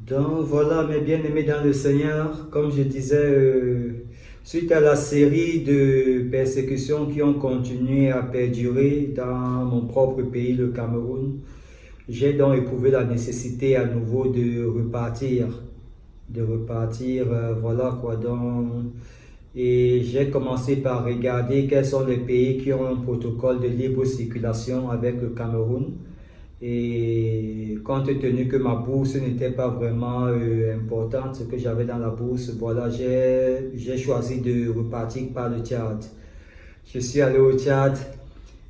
Donc voilà, mes bien-aimés dans le Seigneur, comme je disais, suite à la série de persécutions qui ont continué à perdurer dans mon propre pays, le Cameroun, j'ai donc éprouvé la nécessité à nouveau de repartir, voilà quoi donc. Et j'ai commencé par regarder quels sont les pays qui ont un protocole de libre circulation avec le Cameroun. Et compte tenu que ma bourse n'était pas vraiment importante, ce que j'avais dans la bourse, voilà, j'ai choisi de repartir par le Tchad. Je suis allé au Tchad,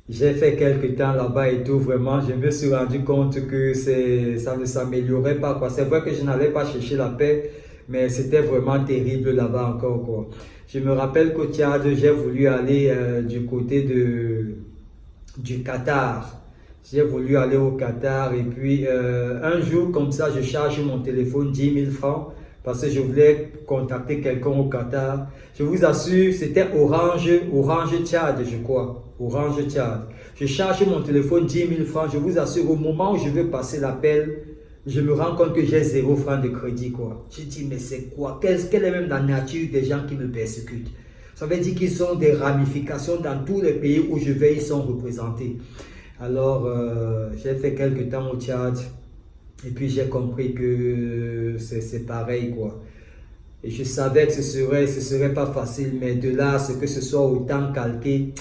j'ai fait quelques temps là-bas et tout, vraiment, je me suis rendu compte que ça ne s'améliorait pas, quoi. C'est vrai que je n'allais pas chercher la paix, mais c'était vraiment terrible là-bas encore, quoi. Je me rappelle qu'au Tchad, j'ai voulu aller du côté du Qatar. J'ai voulu aller au Qatar et puis un jour comme ça, je charge mon téléphone 10 000 francs parce que je voulais contacter quelqu'un au Qatar. Je vous assure, c'était Orange Tchad, je crois. Orange Tchad. Je charge mon téléphone 10 000 francs. Je vous assure, au moment où je veux passer l'appel, je me rends compte que j'ai 0 francs de crédit, quoi. Je dis, mais c'est quoi? Quelle est même la nature des gens qui me persécutent? Ça veut dire qu'ils ont des ramifications dans tous les pays où je vais, ils sont représentés. Alors, j'ai fait quelques temps au Tchad et puis j'ai compris que c'est pareil, quoi. Et je savais que ce serait pas facile, mais de là, ce que ce soit autant calqué,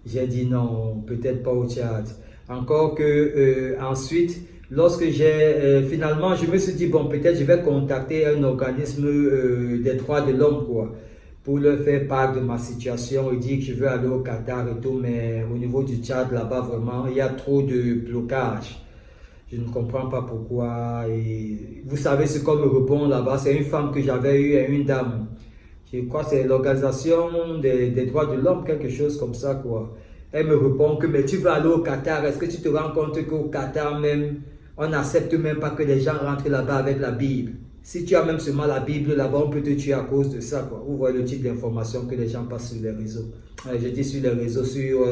j'ai dit non, peut-être pas au Tchad. Encore que ensuite, lorsque finalement, je me suis dit, bon, peut-être je vais contacter un organisme des droits de l'homme, quoi, pour leur faire part de ma situation et dire que je veux aller au Qatar et tout, mais au niveau du Tchad, là-bas, vraiment, il y a trop de blocages. Je ne comprends pas pourquoi. Et vous savez ce qu'on me répond là-bas, c'est une femme que j'avais eue et une dame. Je crois que c'est l'organisation des droits de l'homme, quelque chose comme ça, quoi. Elle me répond que, mais tu vas aller au Qatar, est-ce que tu te rends compte qu'au Qatar même, on n'accepte même pas que les gens rentrent là-bas avec la Bible. Si tu as même seulement la Bible là-bas, on peut te tuer à cause de ça, quoi. Vous voyez le type d'information que les gens passent sur les réseaux. Je dis sur les réseaux, sur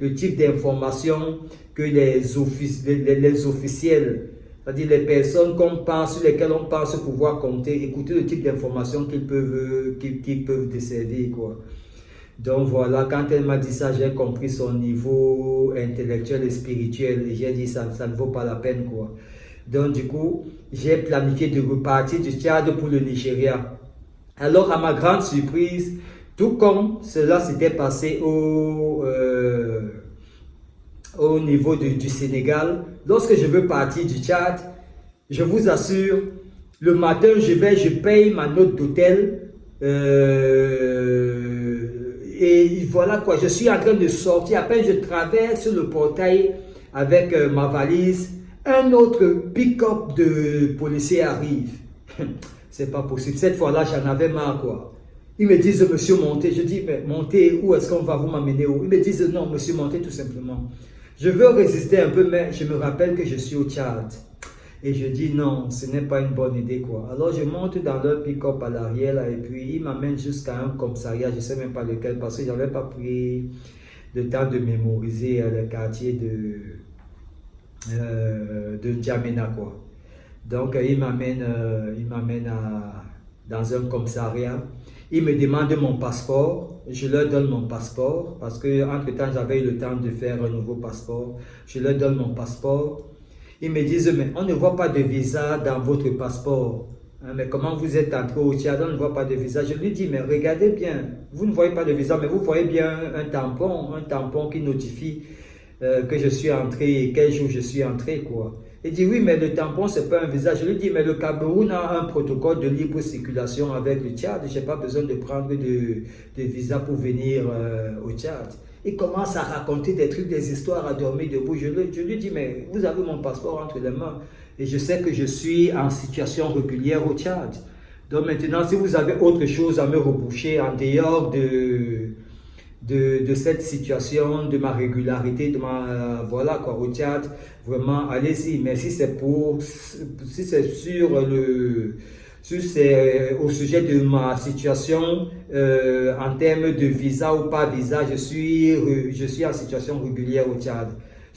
le type d'information que les officiels, c'est-à-dire les personnes sur lesquelles on pense pouvoir compter, écouter le type d'information qu'ils peuvent desservir, quoi. Donc voilà, quand elle m'a dit ça, j'ai compris son niveau intellectuel et spirituel. Et j'ai dit ça ne vaut pas la peine, quoi. Donc du coup, j'ai planifié de repartir du Tchad pour le Nigeria. Alors à ma grande surprise, tout comme cela s'était passé au niveau du Sénégal, lorsque je veux partir du Tchad, je vous assure, le matin je paye ma note d'hôtel. Et voilà quoi, je suis en train de sortir, à peine je traverse le portail avec ma valise, un autre pick-up de policiers arrive. C'est pas possible, cette fois-là j'en avais marre, quoi. Ils me disent, monsieur, montez. Je dis, mais montez, où est-ce qu'on va, vous m'amener où? Ils me disent, non, monsieur, montez tout simplement. Je veux résister un peu, mais je me rappelle que je suis au Tchad. Et je dis non, ce n'est pas une bonne idée, quoi. Alors je monte dans leur pick-up à l'arrière là, et puis ils m'amènent jusqu'à un commissariat, je ne sais même pas lequel, parce que je n'avais pas pris le temps de mémoriser le quartier de N'Djamena, quoi. Donc ils m'amènent dans un commissariat. Ils me demandent mon passeport. Je leur donne mon passeport parce que entre-temps j'avais eu le temps de faire un nouveau passeport. Je leur donne mon passeport. Ils me disent, mais on ne voit pas de visa dans votre passeport. Hein, mais comment vous êtes entré au Tchad, on ne voit pas de visa. Je lui dis, mais regardez bien, vous ne voyez pas de visa, mais vous voyez bien un tampon qui notifie que je suis entré et quel jour je suis entré, quoi. Il dit, oui, mais le tampon, ce n'est pas un visa. Je lui dis, mais le Cameroun a un protocole de libre circulation avec le Tchad. Je n'ai pas besoin de prendre de visa pour venir au Tchad. Il commence à raconter des trucs, des histoires à dormir debout. Je lui dis, mais vous avez mon passeport entre les mains. Et je sais que je suis en situation régulière au Tchad. Donc maintenant, si vous avez autre chose à me reboucher en dehors de cette situation, de ma régularité, voilà quoi, au Tchad, vraiment, allez-y. Mais si c'est au sujet de ma situation en termes de visa ou pas visa, je suis en situation régulière au Tchad.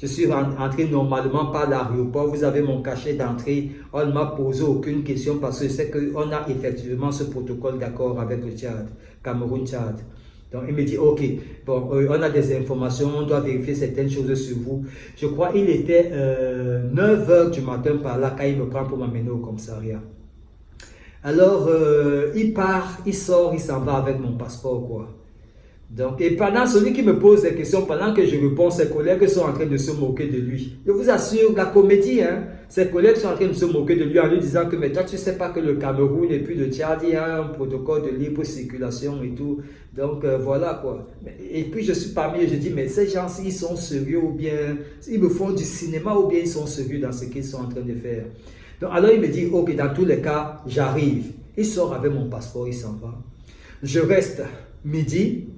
Je suis entré normalement par l'aéroport. Vous avez mon cachet d'entrée. On ne m'a posé aucune question parce que c'est qu'on a effectivement ce protocole d'accord avec le Tchad, Cameroun-Tchad. Donc, il me dit, ok, bon, on a des informations, on doit vérifier certaines choses sur vous. Je crois qu'il était 9 h du matin par là quand il me prend pour m'amener au commissariat. Alors, il part, il sort, il s'en va avec mon passeport, quoi. Donc, et pendant celui qui me pose des questions, pendant que je réponds, ses collègues sont en train de se moquer de lui. Je vous assure, la comédie, hein, ses collègues sont en train de se moquer de lui en lui disant que, mais toi, tu ne sais pas que le Cameroun et puis le Tchad, il y a un protocole de libre circulation et tout. Donc, voilà, quoi. Et puis, je suis parmi eux, je dis, mais ces gens, ils sont sérieux ou bien, ils me font du cinéma ou bien ils sont sérieux dans ce qu'ils sont en train de faire. Donc, alors, il me dit, ok, dans tous les cas, j'arrive. Il sort avec mon passeport, il s'en va. Je reste midi.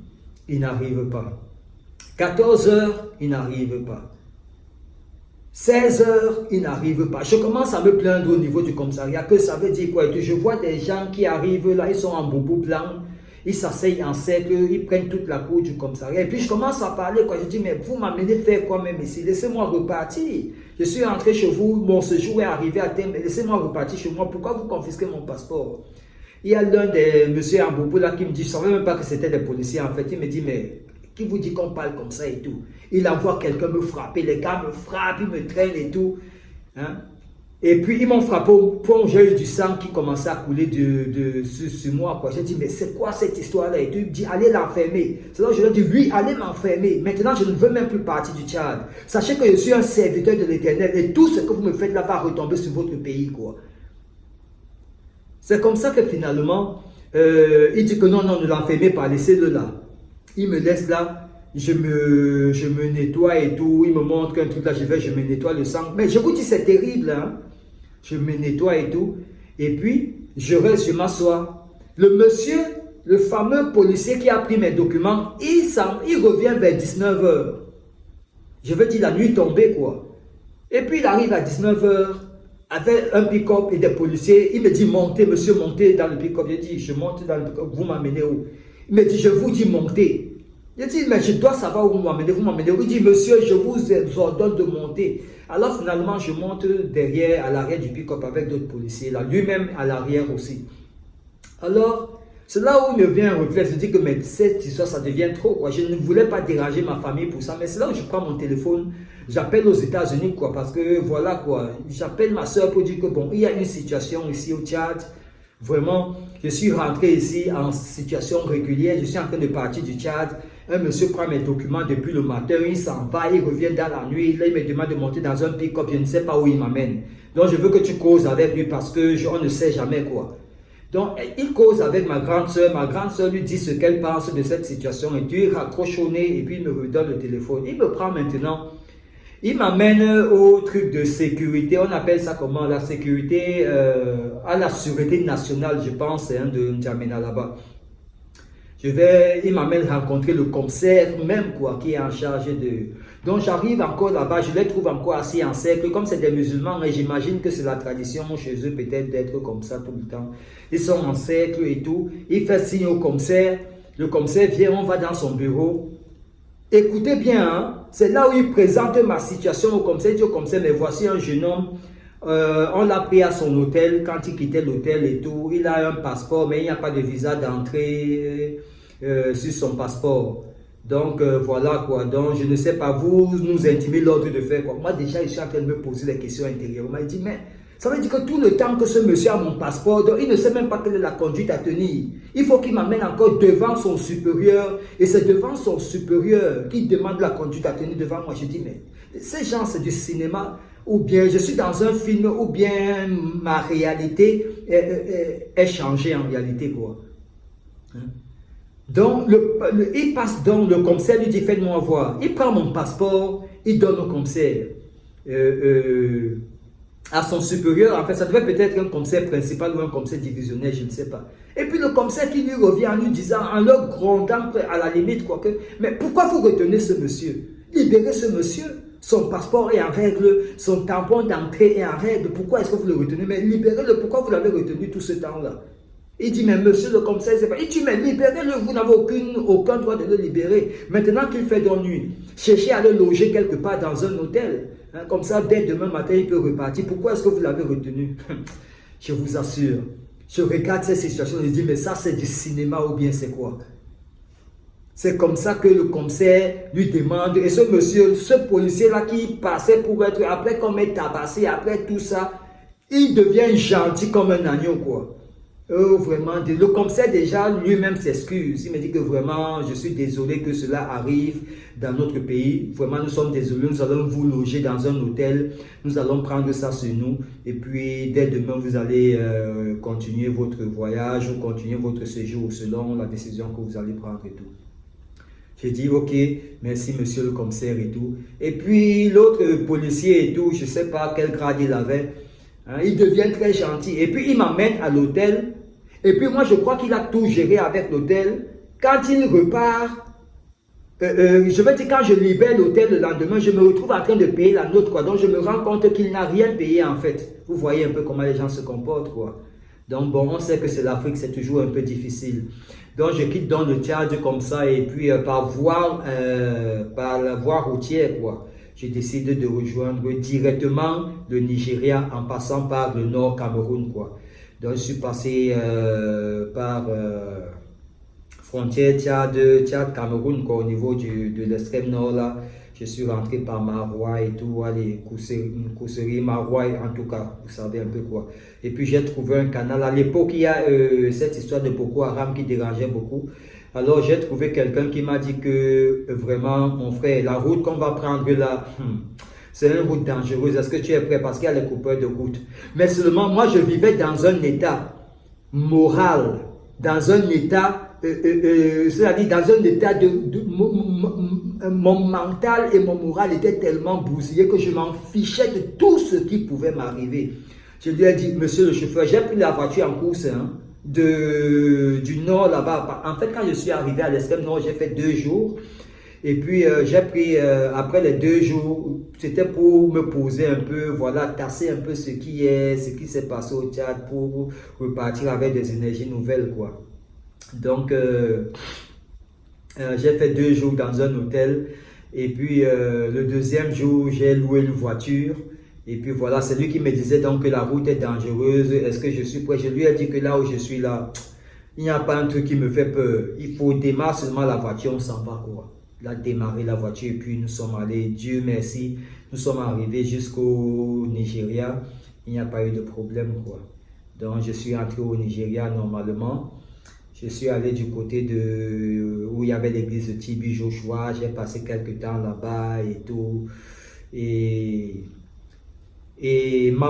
Il n'arrive pas. 14 h, il n'arrive pas. 16 h, il n'arrive pas. Je commence à me plaindre au niveau du commissariat que ça veut dire quoi. Je vois des gens qui arrivent là, ils sont en boubou blanc, ils s'asseyent en cercle, ils prennent toute la cour du commissariat. Et puis je commence à parler, quoi. Je dis, mais vous m'amenez faire quoi même ici? Laissez-moi repartir. Je suis rentré chez vous, mon séjour est arrivé à terme, laissez-moi repartir chez moi. Pourquoi vous confisquez mon passeport? Il y a l'un des messieurs en boubou là qui me dit, je ne savais même pas que c'était des policiers en fait. Il me dit, mais qui vous dit qu'on parle comme ça et tout? Il envoie quelqu'un me frapper, les gars me frappent, ils me traînent et tout. Hein? Et puis ils m'ont frappé au point où j'ai eu du sang qui commençait à couler sur moi. J'ai dit, mais c'est quoi cette histoire-là? Et tout, il me dit, allez l'enfermer. C'est là que je lui ai dit, oui, allez m'enfermer. Maintenant, je ne veux même plus partir du Tchad. Sachez que je suis un serviteur de l'Éternel et tout ce que vous me faites là va retomber sur votre pays, quoi. C'est comme ça que finalement, il dit que non, non, ne l'enfermez pas, laissez-le là. Il me laisse là, je me nettoie et tout, il me montre qu'un truc là, je me nettoie le sang. Mais je vous dis, c'est terrible, hein. Je me nettoie et tout. Et puis, je reste, je m'assois. Le monsieur, le fameux policier qui a pris mes documents, il revient vers 19 h. Je veux dire, la nuit tombée, quoi. Et puis, il arrive à 19 h. Avec un pick-up et des policiers, il me dit montez, monsieur, montez dans le pick-up. Je dis, je monte dans le pick-up, vous m'amenez où? Il me dit, je vous dis montez. Je dis, mais je dois savoir où vous m'amenez où? Il dit, monsieur, je vous ordonne de monter. Alors finalement, je monte derrière, à l'arrière du pick-up avec d'autres policiers, là, lui-même à l'arrière aussi. Alors, c'est là où il me vient un réflexe, je dis que mais cette histoire, ça devient trop, quoi. Je ne voulais pas déranger ma famille pour ça, mais c'est là où je prends mon téléphone, j'appelle aux États-Unis, quoi, parce que voilà, quoi. J'appelle ma soeur pour dire que bon, il y a une situation ici au Tchad. Vraiment, je suis rentré ici en situation régulière, je suis en train de partir du Tchad. Un monsieur prend mes documents depuis le matin, il s'en va, il revient dans la nuit, là il me demande de monter dans un pick-up, je ne sais pas où il m'amène. Donc je veux que tu causes avec lui parce que on ne sait jamais, quoi. Donc, il cause avec ma grande soeur lui dit ce qu'elle pense de cette situation et puis il raccroche au nez et puis il me redonne le téléphone. Il me prend maintenant, il m'amène au truc de sécurité, on appelle ça comment? La sécurité, à la sûreté nationale, je pense, hein, de N'Djamena là-bas. Il m'amène rencontrer le commissaire même, quoi, qui est en charge de... Donc j'arrive encore là-bas, je les trouve encore assis en cercle, comme c'est des musulmans, et j'imagine que c'est la tradition chez eux peut-être d'être comme ça tout le temps. Ils sont en cercle et tout, il fait signe au commissaire, le commissaire vient, on va dans son bureau. Écoutez bien, hein, c'est là où il présente ma situation au commissaire, il dit au commissaire, mais voici un jeune homme, on l'a pris à son hôtel, quand il quittait l'hôtel et tout, il a un passeport, mais il n'y a pas de visa d'entrée sur son passeport. Donc voilà quoi, donc je ne sais pas, vous nous intimez l'ordre de faire quoi. Moi déjà je suis en train de me poser des questions intérieurement. Il dit mais ça veut dire que tout le temps que ce monsieur a mon passeport, donc il ne sait même pas quelle est la conduite à tenir. Il faut qu'il m'amène encore devant son supérieur et c'est devant son supérieur qu'il demande la conduite à tenir devant moi. Je dis mais ces gens c'est du cinéma ou bien je suis dans un film ou bien ma réalité est changée en réalité quoi. Hein? Donc, il passe donc, le commissaire lui dit, faites-moi voir. Il prend mon passeport, il donne au commissaire, à son supérieur. En fait, ça devait peut-être un commissaire principal ou un commissaire divisionnaire, je ne sais pas. Et puis le commissaire qui lui revient en lui disant, en leur grondant à la limite, quoi que, mais pourquoi vous retenez ce monsieur? Libérez ce monsieur. Son passeport est en règle, son tampon d'entrée est en règle. Pourquoi est-ce que vous le retenez? Mais libérez-le, pourquoi vous l'avez retenu tout ce temps-là? Il dit, mais monsieur le commissaire, c'est pas. Il dit, mais libérez-le, vous n'avez aucun droit de le libérer. Maintenant qu'il fait d'ennui, cherchez à le loger quelque part dans un hôtel. Hein, comme ça, dès demain matin, il peut repartir. Pourquoi est-ce que vous l'avez retenu? Je vous assure, je regarde cette situation et je dis, mais ça c'est du cinéma ou bien c'est quoi? C'est comme ça que le commissaire lui demande, et ce monsieur, ce policier-là qui passait pour être, après qu'on m'ait tabassé, après tout ça, il devient gentil comme un agneau, quoi. Vraiment, le commissaire déjà lui-même s'excuse. Il me dit que vraiment, je suis désolé que cela arrive dans notre pays. Vraiment, nous sommes désolés. Nous allons vous loger dans un hôtel. Nous allons prendre ça sur nous. Et puis, dès demain, vous allez continuer votre voyage ou continuer votre séjour selon la décision que vous allez prendre et tout. J'ai dit, ok, merci monsieur le commissaire et tout. Et puis, l'autre policier et tout, je ne sais pas quel grade il avait. Hein, il devient très gentil. Et puis, il m'amène à l'hôtel. Et puis, moi, je crois qu'il a tout géré avec l'hôtel. Quand il repart, je veux dire, quand je libère l'hôtel le lendemain, je me retrouve en train de payer la note, quoi. Donc, je me rends compte qu'il n'a rien payé, en fait. Vous voyez un peu comment les gens se comportent, quoi. Donc, bon, on sait que c'est l'Afrique, c'est toujours un peu difficile. Donc, je quitte dans le Tchad comme ça, et puis, par la voie routière, quoi. J'ai décidé de rejoindre directement le Nigeria en passant par le nord Cameroun, quoi. Donc, je suis passé par frontière Tchad-Cameroun, quoi, au niveau de l'extrême nord, là. Je suis rentré par Maroua et tout, allez, Kousserie, Maroua, en tout cas, vous savez un peu quoi. Et puis, j'ai trouvé un canal. À l'époque, il y a cette histoire de Boko Haram qui dérangeait beaucoup. Alors, j'ai trouvé quelqu'un qui m'a dit que vraiment, mon frère, la route qu'on va prendre là, c'est une route dangereuse. Est-ce que tu es prêt? Parce qu'il y a les coupeurs de route. Mais seulement, moi, je vivais dans un état moral, dans un état, c'est-à-dire dans un état mon mental et mon moral étaient tellement bousillés que je m'en fichais de tout ce qui pouvait m'arriver. Je lui ai dit, monsieur le chauffeur, j'ai pris la voiture en course, hein, du nord là-bas. En fait, quand je suis arrivé à l'extrême nord, j'ai fait 2 jours. Et puis, j'ai pris, après les 2 jours, c'était pour me poser un peu, voilà, tasser un peu ce qui s'est passé au Tchad pour repartir avec des énergies nouvelles, quoi. Donc, j'ai fait 2 jours dans un hôtel. Et puis, le deuxième jour, j'ai loué une voiture. Et puis voilà, c'est lui qui me disait donc que la route est dangereuse. Est-ce que je suis prêt? Je lui ai dit que là où je suis là, il n'y a pas un truc qui me fait peur. Il faut démarrer seulement la voiture, on s'en va, quoi. Là, démarrer la voiture et puis nous sommes allés, Dieu merci, nous sommes arrivés jusqu'au Nigeria. Il n'y a pas eu de problème, quoi. Donc, je suis entré au Nigeria normalement. Je suis allé du côté de où il y avait l'église de Tibi Joshua. J'ai passé quelques temps là-bas et tout. Et ma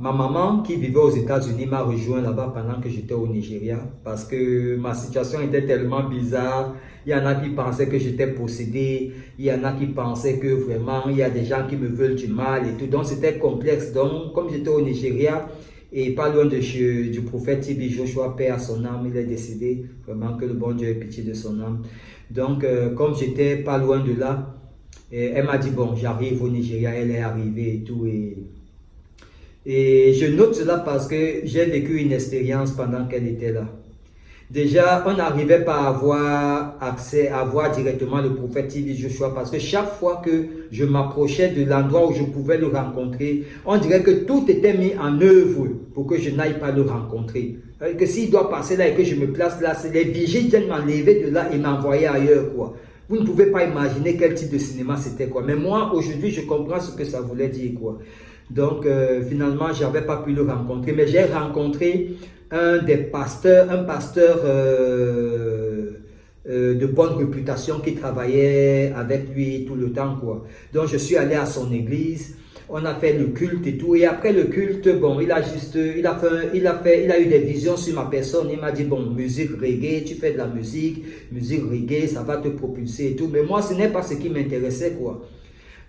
maman qui vivait aux États-Unis m'a rejoint là-bas pendant que j'étais au Nigeria parce que ma situation était tellement bizarre. Il y en a qui pensaient que j'étais possédé, il y en a qui pensaient que vraiment il y a des gens qui me veulent du mal et tout. Donc c'était complexe. Donc comme j'étais au Nigeria et pas loin du prophète Tibi Joshua, paix à son âme, il est décédé. Vraiment que le bon Dieu ait pitié de son âme. Donc comme j'étais pas loin de là, elle m'a dit bon j'arrive au Nigeria, elle est arrivée et tout et je note cela parce que j'ai vécu une expérience pendant qu'elle était là. Déjà, on n'arrivait pas à avoir accès, à voir directement le prophète Tibi Joshua parce que chaque fois que je m'approchais de l'endroit où je pouvais le rencontrer, on dirait que tout était mis en œuvre pour que je n'aille pas le rencontrer. Que s'il doit passer là et que je me place là, les vigiles viennent m'enlever de là et m'envoyer ailleurs, quoi. Vous ne pouvez pas imaginer quel type de cinéma c'était, quoi. Mais moi, aujourd'hui, je comprends ce que ça voulait dire, quoi. Donc, finalement, je n'avais pas pu le rencontrer. Mais j'ai rencontré un pasteur de bonne réputation qui travaillait avec lui tout le temps, quoi. Donc, je suis allé à son église. On a fait le culte et tout. Et après le culte, bon, il a eu des visions sur ma personne. Il m'a dit, bon, musique reggae, tu fais de la musique reggae, ça va te propulser et tout. Mais moi, ce n'est pas ce qui m'intéressait, quoi.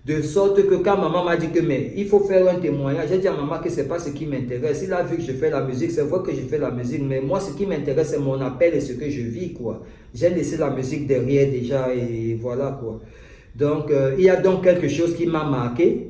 De sorte que quand maman m'a dit que mais il faut faire un témoignage, j'ai dit à maman que ce n'est pas ce qui m'intéresse. Il a vu que je fais la musique, c'est vrai que je fais la musique, mais moi ce qui m'intéresse c'est mon appel et ce que je vis, quoi. J'ai laissé la musique derrière déjà et voilà, quoi. Donc il y a donc quelque chose qui m'a marqué,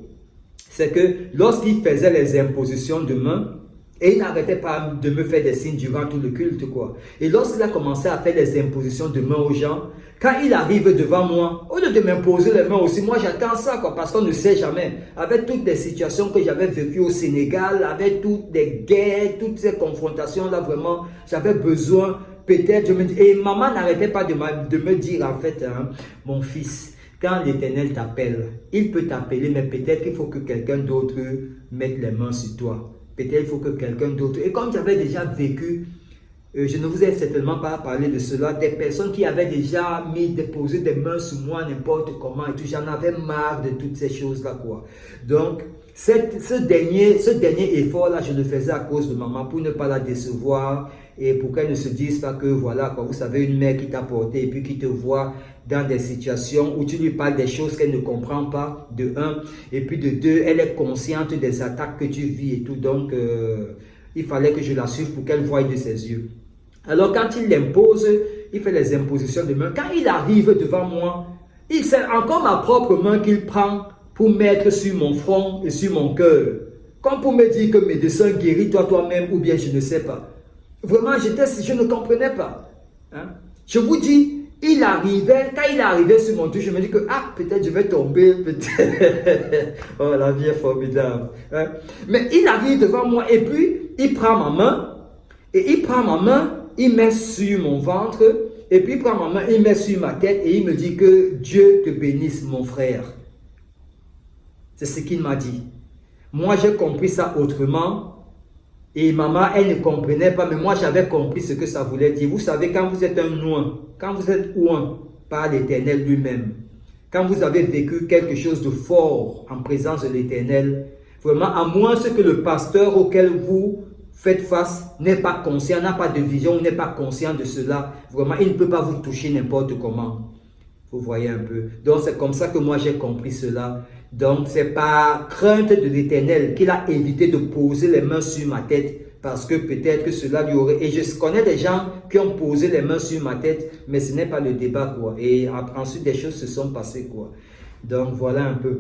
c'est que lorsqu'il faisait les impositions de main, Et il n'arrêtait pas de me faire des signes durant tout le culte, quoi. Et lorsqu'il a commencé à faire des impositions de mains aux gens, quand il arrive devant moi, au lieu de m'imposer les mains aussi, moi j'attends ça, quoi, parce qu'on ne sait jamais. Avec toutes les situations que j'avais vécues au Sénégal, avec toutes les guerres, toutes ces confrontations-là, vraiment, j'avais besoin, peut-être, je me dis, et maman n'arrêtait pas de me dire, en fait, hein, mon fils, quand l'Éternel t'appelle, il peut t'appeler, mais peut-être qu'il faut que quelqu'un d'autre mette les mains sur toi. Peut-être il faut que quelqu'un d'autre... Et comme j'avais déjà vécu, je ne vous ai certainement pas parlé de cela, des personnes qui avaient déjà déposé des mains sur moi n'importe comment et tout, j'en avais marre de toutes ces choses-là, quoi. Donc, ce dernier effort-là, je le faisais à cause de maman pour ne pas la décevoir et pour qu'elle ne se dise pas que, voilà, quoi, vous savez, une mère qui t'a porté et puis qui te voit dans des situations où tu lui parles des choses qu'elle ne comprend pas, de un, et puis de deux, elle est consciente des attaques que tu vis et tout, donc il fallait que je la suive pour qu'elle voie de ses yeux. Alors quand il l'impose, il fait les impositions de main. Quand il arrive devant moi, c'est encore ma propre main qu'il prend pour mettre sur mon front et sur mon cœur. Comme pour me dire que médecin guéris toi-même ou bien je ne sais pas. Vraiment, je ne comprenais pas. Hein? Je vous dis, quand il arrivait sur mon tour, je me dis que, peut-être je vais tomber, peut-être. Oh, la vie est formidable. Hein? Mais il arrive devant moi et puis, il prend ma main, il met sur mon ventre, et puis il prend ma main, il met sur ma tête et il me dit que Dieu te bénisse, mon frère. C'est ce qu'il m'a dit. Moi, j'ai compris ça autrement. Et maman, elle ne comprenait pas, mais moi, j'avais compris ce que ça voulait dire. Vous savez, quand vous êtes un oint, quand vous êtes oint par l'Éternel lui-même, quand vous avez vécu quelque chose de fort en présence de l'Éternel, vraiment, à moins que le pasteur auquel vous faites face n'est pas conscient, n'a pas de vision, n'est pas conscient de cela, vraiment, il ne peut pas vous toucher n'importe comment. Vous voyez un peu. Donc, c'est comme ça que moi, j'ai compris cela. Donc, c'est par crainte de l'Éternel qu'il a évité de poser les mains sur ma tête parce que peut-être que cela lui aurait... Et je connais des gens qui ont posé les mains sur ma tête, mais ce n'est pas le débat, quoi. Et ensuite, des choses se sont passées, quoi. Donc, voilà un peu.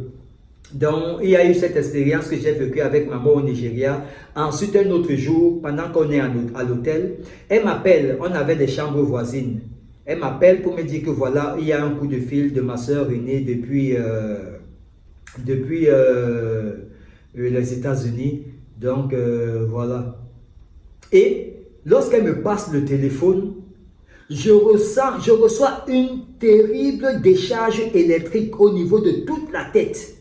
Donc, il y a eu cette expérience que j'ai vécue avec maman au Nigeria. Ensuite, un autre jour, pendant qu'on est à l'hôtel, elle m'appelle. On avait des chambres voisines. Elle m'appelle pour me dire que voilà, il y a un coup de fil de ma soeur aînée depuis les États-Unis. Donc, voilà. Et lorsqu'elle me passe le téléphone, je reçois une terrible décharge électrique au niveau de toute la tête.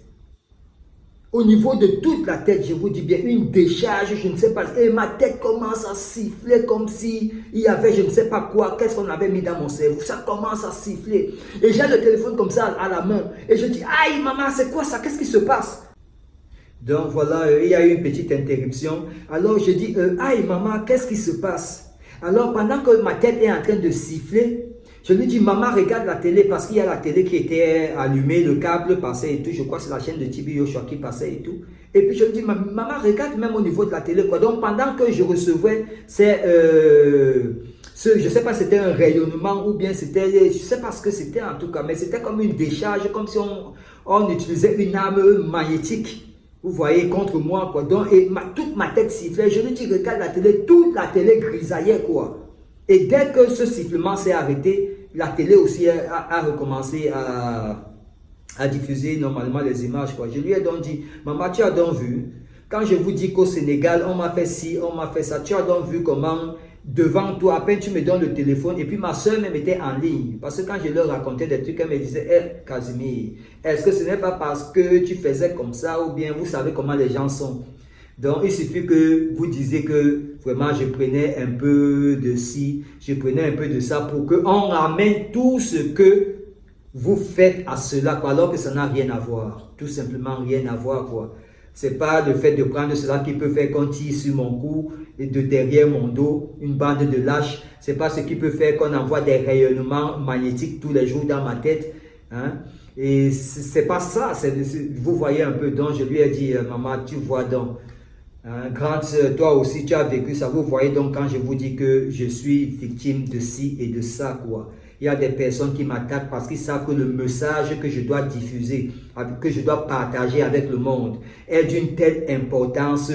Au niveau de toute la tête, je vous dis bien, une décharge, je ne sais pas. Et ma tête commence à siffler comme si il y avait je ne sais pas quoi, qu'est-ce qu'on avait mis dans mon cerveau. Ça commence à siffler. Et j'ai le téléphone comme ça à la main. Et je dis, aïe maman, c'est quoi ça? Qu'est-ce qui se passe? Donc voilà, il y a eu une petite interruption. Alors je dis, aïe maman, qu'est-ce qui se passe? Alors pendant que ma tête est en train de siffler, je lui dis, maman, regarde la télé parce qu'il y a la télé qui était allumée, le câble passait et tout. Je crois que c'est la chaîne de Tibi Yoshua qui passait et tout. Et puis je lui dis, maman, regarde même au niveau de la télé, quoi. Donc pendant que je recevais, je ne sais pas si c'était un rayonnement ou bien c'était, je ne sais pas ce que c'était en tout cas, mais c'était comme une décharge, comme si on utilisait une arme magnétique. Vous voyez, contre moi, quoi. Donc, toute ma tête sifflait. Je lui dis, regarde la télé, toute la télé grisaillait, quoi. Et dès que ce sifflement s'est arrêté, la télé aussi a recommencé à diffuser normalement les images, quoi. Je lui ai donc dit, maman, tu as donc vu, quand je vous dis qu'au Sénégal, on m'a fait ci, on m'a fait ça, tu as donc vu comment, devant toi, à peine tu me donnes le téléphone, et puis ma soeur même était en ligne, parce que quand je leur racontais des trucs, elle me disait, hey, Casimir, est-ce que ce n'est pas parce que tu faisais comme ça, ou bien vous savez comment les gens sont? Donc, il suffit que vous disiez que vraiment je prenais un peu de ci, je prenais un peu de ça pour qu'on ramène tout ce que vous faites à cela, quoi, alors que ça n'a rien à voir. Tout simplement rien à voir, quoi. C'est pas le fait de prendre cela qui peut faire qu'on tire sur mon cou et de derrière mon dos, une bande de lâches. C'est pas ce qui peut faire qu'on envoie des rayonnements magnétiques tous les jours dans ma tête. Hein? Et c'est pas ça. Vous voyez un peu. Donc, je lui ai dit, maman, tu vois donc. Grande sœur, toi aussi tu as vécu ça, vous voyez donc quand je vous dis que je suis victime de ci et de ça, quoi. Il y a des personnes qui m'attaquent parce qu'ils savent que le message que je dois diffuser, que je dois partager avec le monde est d'une telle importance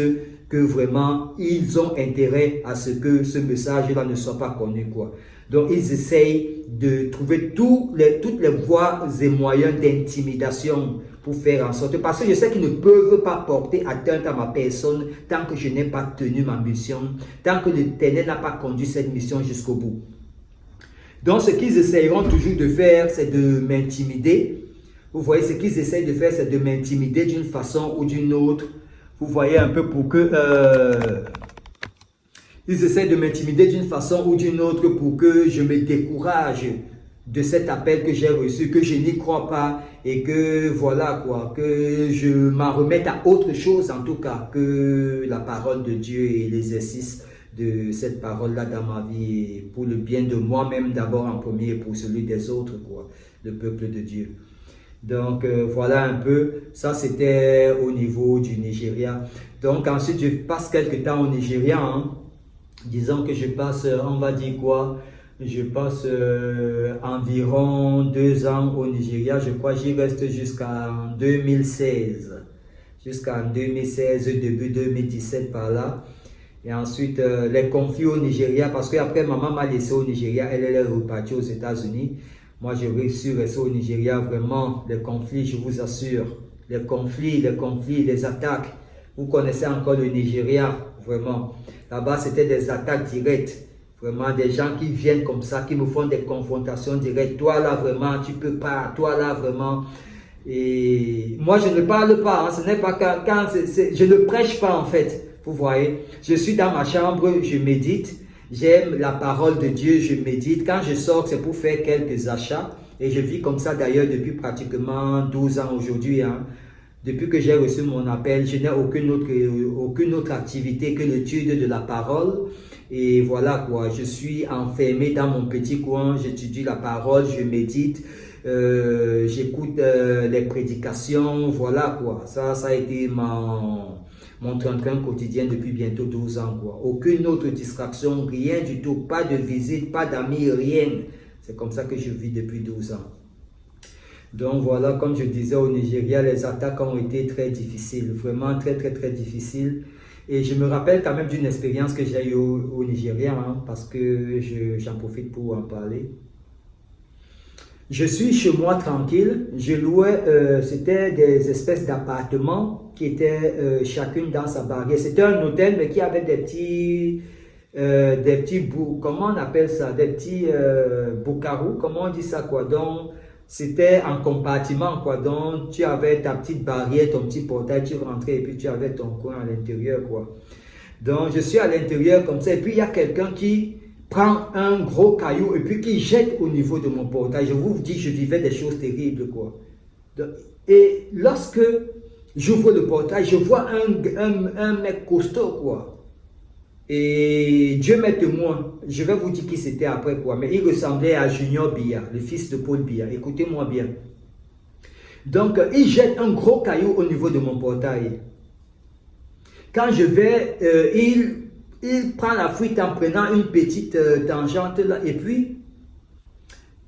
que vraiment, ils ont intérêt à ce que ce message-là ne soit pas connu, quoi. Donc, ils essayent de trouver toutes les voies et moyens d'intimidation pour faire en sorte, parce que je sais qu'ils ne peuvent pas porter atteinte à ma personne tant que je n'ai pas tenu ma mission, tant que l'Éternel n'a pas conduit cette mission jusqu'au bout. Donc, ce qu'ils essayeront toujours de faire, c'est de m'intimider. Vous voyez, ce qu'ils essayent de faire, c'est de m'intimider d'une façon ou d'une autre. Vous voyez un peu pour que... ils essayent de m'intimider d'une façon ou d'une autre pour que je me décourage de cet appel que j'ai reçu, que je n'y crois pas et que voilà quoi, que je m'en remette à autre chose en tout cas que la parole de Dieu et l'exercice de cette parole-là dans ma vie pour le bien de moi-même d'abord en premier et pour celui des autres quoi, le peuple de Dieu. Donc voilà un peu, ça c'était au niveau du Nigeria. Donc ensuite je passe quelques temps au Nigeria, hein. Disons que je passe, on va dire quoi, je passe environ 2 ans au Nigeria, je crois j'y reste jusqu'en 2016. Jusqu'en 2016, début 2017 par là. Et ensuite, les conflits au Nigeria, parce qu'après maman m'a laissé au Nigeria, elle est repartie aux États-Unis. Moi, je suis resté au Nigeria, vraiment, les conflits, je vous assure. Les conflits, les attaques. Vous connaissez encore le Nigeria, vraiment. Là-bas, c'était des attaques directes. Vraiment, des gens qui viennent comme ça, qui me font des confrontations directes. Toi, là, vraiment, tu peux pas. Toi, là, vraiment. Et moi, je ne parle pas. Hein. Ce n'est pas quand je ne prêche pas, en fait. Vous voyez, je suis dans ma chambre, je médite. J'aime la parole de Dieu, je médite. Quand je sors, c'est pour faire quelques achats. Et je vis comme ça d'ailleurs depuis pratiquement 12 ans aujourd'hui. Hein. Depuis que j'ai reçu mon appel, je n'ai aucune autre activité que l'étude de la parole. Et voilà quoi, je suis enfermé dans mon petit coin, j'étudie la parole, je médite, j'écoute les prédications, voilà quoi. Ça a été mon train-train quotidien depuis bientôt 12 ans quoi. Aucune autre distraction, rien du tout, pas de visite, pas d'amis, rien. C'est comme ça que je vis depuis 12 ans. Donc voilà, comme je disais au Nigeria, les attaques ont été très difficiles, vraiment très difficiles. Et je me rappelle quand même d'une expérience que j'ai eue au Nigeria, hein, parce que j'en profite pour en parler. Je suis chez moi tranquille, je louais, c'était des espèces d'appartements qui étaient chacune dans sa barrière. C'était un hôtel mais qui avait des petits bouts, comment on appelle ça, des petits boucarous, comment on dit ça quoi, donc c'était en compartiment quoi, donc tu avais ta petite barrière, ton petit portail, tu rentrais et puis tu avais ton coin à l'intérieur quoi. Donc je suis à l'intérieur comme ça et puis il y a quelqu'un qui prend un gros caillou et puis qui jette au niveau de mon portail. Je vous dis, je vivais des choses terribles quoi. Et lorsque j'ouvre le portail, je vois un mec costaud quoi. Et Dieu m'est témoin, je vais vous dire qui c'était après quoi, mais il ressemblait à Junior Biya, le fils de Paul Biya, écoutez-moi bien. Donc il jette un gros caillou au niveau de mon portail. Quand je vais, il prend la fuite en prenant une petite tangente là, et puis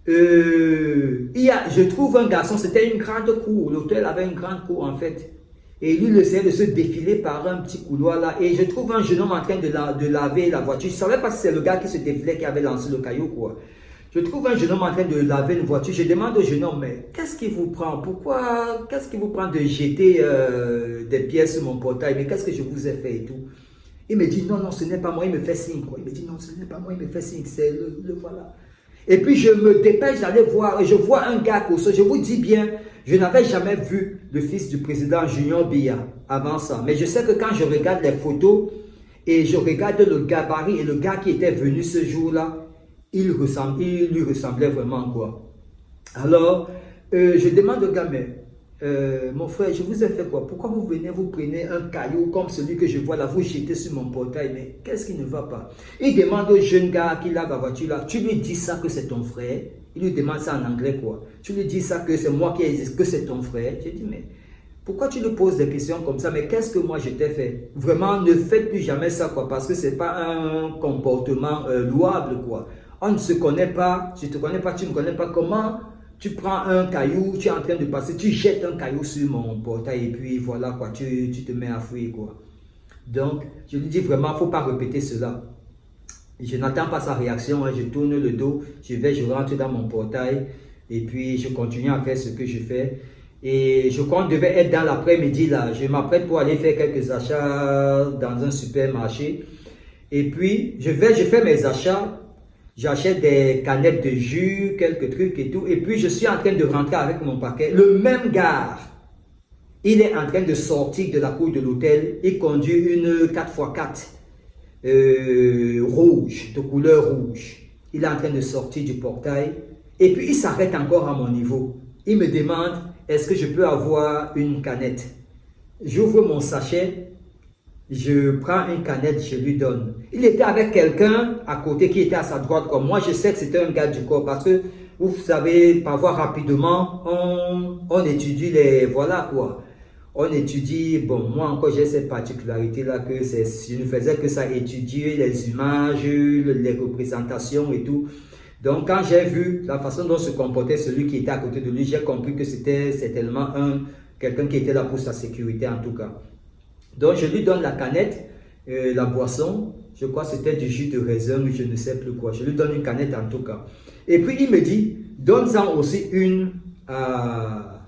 je trouve un garçon, c'était une grande cour, l'hôtel avait une grande cour en fait. Et lui, il essayait de se défiler par un petit couloir là. Et je trouve un jeune homme en train de laver la voiture. Je ne savais pas si c'est le gars qui se défilait qui avait lancé le caillou quoi. Je trouve un jeune homme en train de laver une voiture. Je demande au jeune homme, mais qu'est-ce qui vous prend? Pourquoi? Qu'est-ce qui vous prend de jeter des pièces sur mon portail? Mais qu'est-ce que je vous ai fait et tout? Il me dit, non, ce n'est pas moi. Il me fait signe quoi. Il me dit, non, ce n'est pas moi. Il me fait signe. C'est le voilà. Et puis je me dépêche d'aller voir. Et je vois un gars costaud. Je vous dis bien, je n'avais jamais vu le fils du président Junior Biya avant ça. Mais je sais que quand je regarde les photos et je regarde le gabarit et le gars qui était venu ce jour-là, il lui ressemblait vraiment quoi. Alors, je demande au gars, mais mon frère, je vous ai fait quoi? Pourquoi vous venez, vous prenez un caillou comme celui que je vois là, vous jetez sur mon portail? Mais qu'est-ce qui ne va pas? Il demande au jeune gars qui lave la voiture là, tu lui dis ça que c'est ton frère? Il lui demande ça en anglais quoi. Tu lui dis ça que c'est moi qui existe, que c'est ton frère. J'ai dit mais pourquoi tu lui poses des questions comme ça? Mais qu'est-ce que moi je t'ai fait? Vraiment ne faites plus jamais ça quoi, parce que c'est pas un comportement louable quoi. On ne se connaît pas, je te connais pas, tu ne me connais pas. Comment tu prends un caillou, tu es en train de passer, tu jettes un caillou sur mon portail et puis voilà quoi, tu te mets à fuir quoi. Donc, je lui dis vraiment, il ne faut pas répéter cela. Je n'attends pas sa réaction, hein, je tourne le dos, je rentre dans mon portail et puis je continue à faire ce que je fais. Et je crois qu'on devait être dans l'après-midi là. Je m'apprête pour aller faire quelques achats dans un supermarché. Et puis, je fais mes achats. J'achète des canettes de jus, quelques trucs et tout. Et puis, je suis en train de rentrer avec mon paquet. Le même gars, il est en train de sortir de la cour de l'hôtel. Il conduit une 4x4 rouge, de couleur rouge. Il est en train de sortir du portail. Et puis, il s'arrête encore à mon niveau. Il me demande, est-ce que je peux avoir une canette? J'ouvre mon sachet. Je prends une canette, je lui donne. Il était avec quelqu'un à côté qui était à sa droite comme moi. Je sais que c'était un gars du corps parce que vous savez, parfois rapidement, on étudie les... Voilà quoi. On étudie, bon, moi encore j'ai cette particularité-là que je ne faisais que ça, étudier les images, les représentations et tout. Donc quand j'ai vu la façon dont se comportait celui qui était à côté de lui, j'ai compris que c'était certainement quelqu'un qui était là pour sa sécurité en tout cas. Donc je lui donne la canette, la boisson, je crois que c'était du jus de raisin ou je ne sais plus quoi. Je lui donne une canette en tout cas. Et puis il me dit, donne-en aussi une à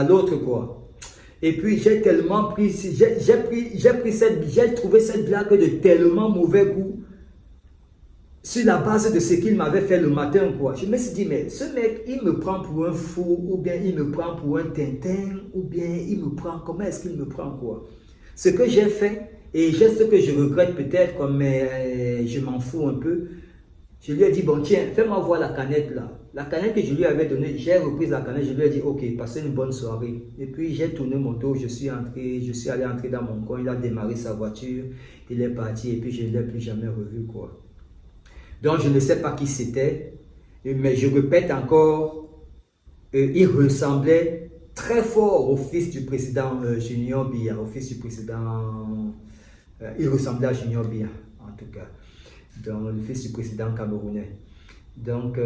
l'autre quoi. Et puis j'ai tellement pris, j'ai trouvé cette blague de tellement mauvais goût sur la base de ce qu'il m'avait fait le matin quoi. Je me suis dit, mais ce mec, il me prend pour un fou, ou bien il me prend pour un Tintin, ou bien il me prend, comment est-ce qu'il me prend quoi? Ce que j'ai fait, et geste que je regrette peut-être, mais je m'en fous un peu, je lui ai dit, bon tiens, fais-moi voir la canette là. La canette que je lui avais donnée, j'ai repris la canette, je lui ai dit, ok, passez une bonne soirée. Et puis j'ai tourné mon tour, je suis allé entrer dans mon coin, il a démarré sa voiture, il est parti, et puis je ne l'ai plus jamais revu quoi. Donc je ne sais pas qui c'était, mais je répète encore, il ressemblait très fort au fils du président Junior Biya, au fils du président, il ressemblait à Junior Biya en tout cas, donc le fils du président camerounais. Donc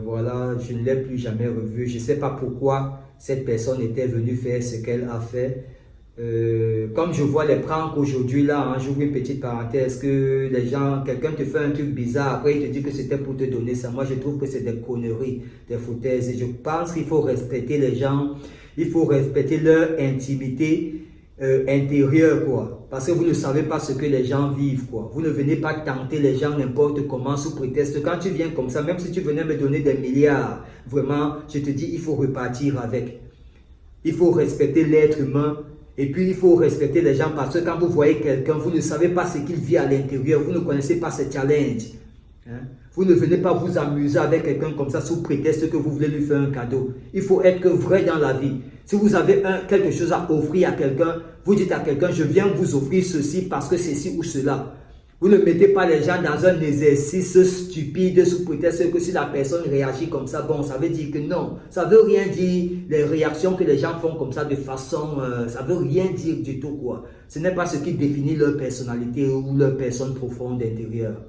voilà, je ne l'ai plus jamais revu, je ne sais pas pourquoi cette personne était venue faire ce qu'elle a fait. Comme je vois les pranks aujourd'hui là, hein, j'ouvre une petite parenthèse, que les gens, quelqu'un te fait un truc bizarre, après il te dit que c'était pour te donner ça. Moi je trouve que c'est des conneries, des foutaises. Et je pense qu'il faut respecter les gens, il faut respecter leur intimité intérieure quoi. Parce que vous ne savez pas ce que les gens vivent quoi. Vous ne venez pas tenter les gens n'importe comment sous prétexte. Quand tu viens comme ça, même si tu venais me donner des milliards, vraiment, je te dis, il faut repartir avec. Il faut respecter l'être humain. Et puis, il faut respecter les gens parce que quand vous voyez quelqu'un, vous ne savez pas ce qu'il vit à l'intérieur. Vous ne connaissez pas ses challenges. Hein? Vous ne venez pas vous amuser avec quelqu'un comme ça sous prétexte que vous voulez lui faire un cadeau. Il faut être vrai dans la vie. Si vous avez quelque chose à offrir à quelqu'un, vous dites à quelqu'un, je viens vous offrir ceci parce que ceci ou cela. Vous ne mettez pas les gens dans un exercice stupide sous prétexte que si la personne réagit comme ça, bon, ça veut dire que non. Ça ne veut rien dire, les réactions que les gens font comme ça de façon, ça ne veut rien dire du tout quoi. Ce n'est pas ce qui définit leur personnalité ou leur personne profonde intérieure.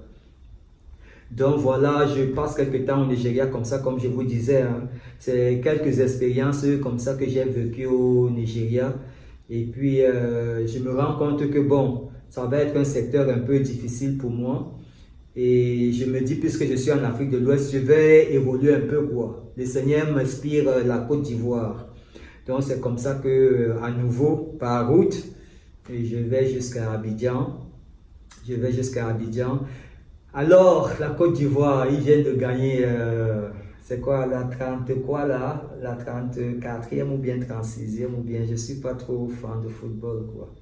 Donc voilà, je passe quelques temps au Nigeria comme ça, comme je vous disais. Hein. C'est quelques expériences comme ça que j'ai vécues au Nigeria. Et puis, je me rends compte que bon, ça va être un secteur un peu difficile pour moi. Et je me dis, puisque je suis en Afrique de l'Ouest, je vais évoluer un peu quoi. Le Seigneur m'inspire la Côte d'Ivoire. Donc c'est comme ça que, à nouveau, par route, je vais jusqu'à Abidjan. Je vais jusqu'à Abidjan. Alors, la Côte d'Ivoire, ils viennent de gagner, c'est quoi, la 30 quoi là? La 34e ou bien 36e ou bien, je ne suis pas trop fan de football quoi.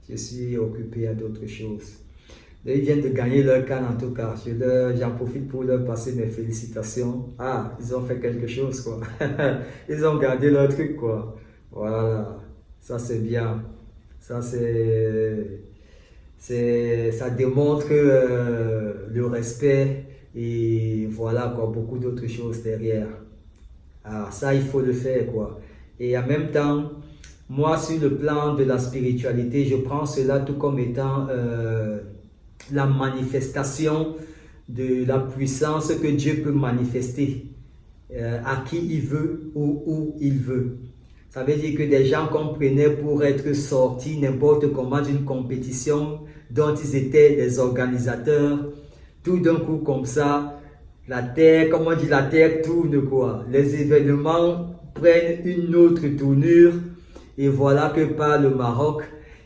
Je suis occupé à d'autres choses. Ils viennent de gagner leur CAN en tout cas. J'en profite pour leur passer mes félicitations. Ah, ils ont fait quelque chose quoi. Ils ont gardé leur truc quoi. Voilà, ça c'est bien. Ça ça démontre le respect et voilà quoi, beaucoup d'autres choses derrière. Ah, ça il faut le faire quoi. Et en même temps, moi sur le plan de la spiritualité, je prends cela tout comme étant la manifestation de la puissance que Dieu peut manifester à qui il veut ou où il veut. Ça veut dire que des gens qu'on prenait pour être sortis n'importe comment d'une compétition dont ils étaient les organisateurs, tout d'un coup comme ça, la terre, comme on dit, la terre tourne quoi. Les événements prennent une autre tournure et voilà que par le Maroc,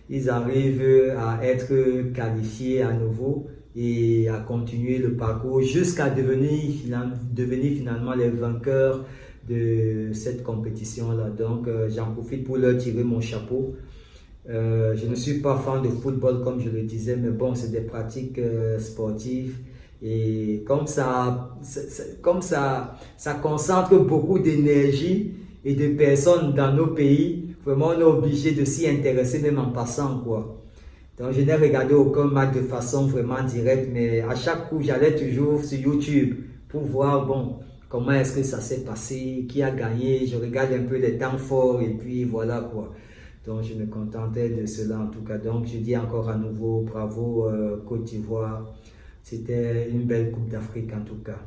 ils arrivent à être qualifiés à nouveau et à continuer le parcours jusqu'à devenir finalement les vainqueurs de cette compétition-là. Donc, j'en profite pour leur tirer mon chapeau. Je ne suis pas fan de football comme je le disais, mais bon, c'est des pratiques sportives. Et comme ça concentre beaucoup d'énergie et de personnes dans nos pays, vraiment on est obligé de s'y intéresser même en passant quoi. Donc je n'ai regardé aucun match de façon vraiment directe, mais à chaque coup j'allais toujours sur YouTube pour voir bon comment est-ce que ça s'est passé, qui a gagné, je regarde un peu les temps forts et puis voilà quoi. Donc je me contentais de cela en tout cas. Donc je dis encore à nouveau bravo Côte d'Ivoire. C'était une belle Coupe d'Afrique en tout cas.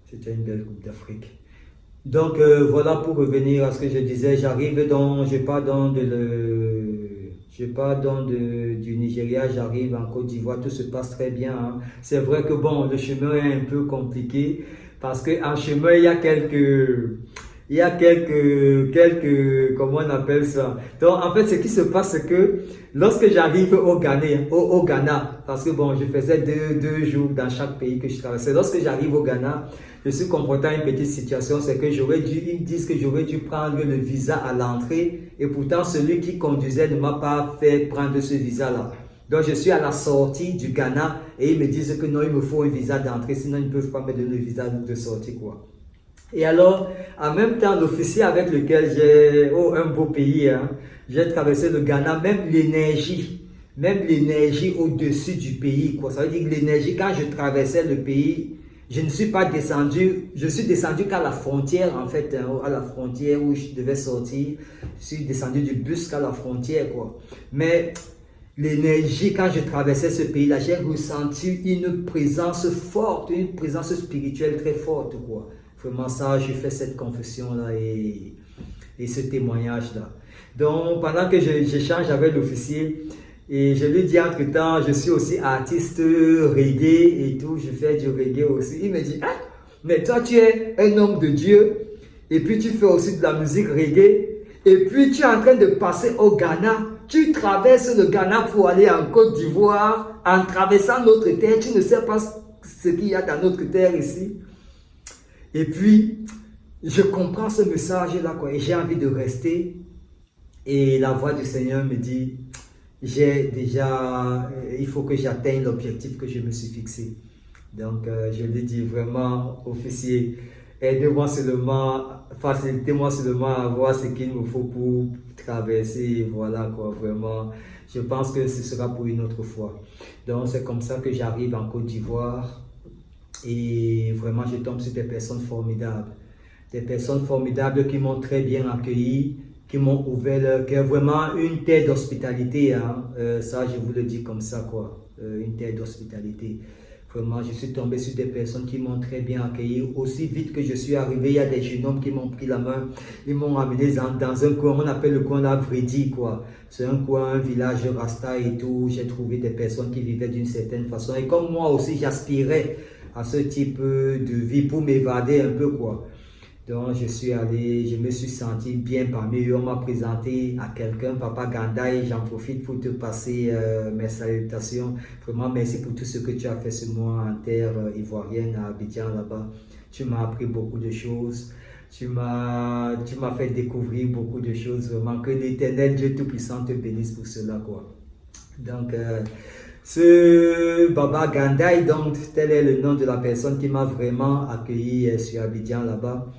C'était une belle Coupe d'Afrique. Donc voilà pour revenir à ce que je disais. Je pars du Nigeria, j'arrive en Côte d'Ivoire, tout se passe très bien. Hein. C'est vrai que bon, le chemin est un peu compliqué parce qu'en chemin, comment on appelle ça? Donc, en fait, ce qui se passe, c'est que lorsque j'arrive au Ghana, parce que bon, je faisais deux jours dans chaque pays que je traversais. Lorsque j'arrive au Ghana, je suis confronté à une petite situation, c'est que ils me disent que j'aurais dû prendre le visa à l'entrée et pourtant celui qui conduisait ne m'a pas fait prendre ce visa-là. Donc, je suis à la sortie du Ghana et ils me disent que non, il me faut un visa d'entrée, sinon ils ne peuvent pas me donner le visa de sortie, quoi. Et alors, en même temps, l'officier avec lequel un beau pays, hein, j'ai traversé le Ghana, même l'énergie au-dessus du pays, quoi. Ça veut dire que l'énergie, quand je traversais le pays, je ne suis pas descendu, je suis descendu qu'à la frontière, en fait, hein, à la frontière où je devais sortir. Je suis descendu du bus qu'à la frontière, quoi. Mais l'énergie, quand je traversais ce pays-là, j'ai ressenti une présence forte, une présence spirituelle très forte, quoi. Vraiment ça, je fais cette confession-là et ce témoignage-là. Donc, pendant que j'échange avec l'officier, et je lui dis entre-temps, je suis aussi artiste reggae et tout, je fais du reggae aussi. Il me dit, ah, mais toi tu es un homme de Dieu, et puis tu fais aussi de la musique reggae, et puis tu es en train de passer au Ghana, tu traverses le Ghana pour aller en Côte d'Ivoire, en traversant notre terre, tu ne sais pas ce qu'il y a dans notre terre ici. Et puis, je comprends ce message-là, quoi, et j'ai envie de rester. Et la voix du Seigneur me dit, il faut que j'atteigne l'objectif que je me suis fixé. Donc, je lui dis vraiment, officier, aidez-moi seulement, facilitez-moi seulement à voir ce qu'il me faut pour traverser. Voilà, quoi, vraiment. Je pense que ce sera pour une autre fois. Donc, c'est comme ça que j'arrive en Côte d'Ivoire. Et vraiment, je tombe sur des personnes formidables. Des personnes formidables qui m'ont très bien accueilli, qui m'ont ouvert leur cœur. Vraiment une terre d'hospitalité. Hein. Ça, je vous le dis comme ça, quoi. Une terre d'hospitalité. Vraiment, je suis tombé sur des personnes qui m'ont très bien accueilli. Aussi vite que je suis arrivé, il y a des jeunes hommes qui m'ont pris la main. Ils m'ont amené dans un coin, on appelle le coin d'Avredi, quoi. C'est un coin, un village rasta et tout. J'ai trouvé des personnes qui vivaient d'une certaine façon. Et comme moi aussi, j'aspirais à ce type de vie pour m'évader un peu, quoi. Donc, je suis allé, je me suis senti bien parmi eux. On m'a présenté à quelqu'un, Papa Gandaï. J'en profite pour te passer mes salutations. Vraiment, merci pour tout ce que tu as fait sur moi en terre ivoirienne, à Abidjan, là-bas. Tu m'as appris beaucoup de choses. Tu m'as fait découvrir beaucoup de choses. Vraiment, que l'Éternel Dieu Tout-Puissant te bénisse pour cela, quoi. Donc, ce Baba Gandaï, donc, tel est le nom de la personne qui m'a vraiment accueilli sur Abidjan, là-bas.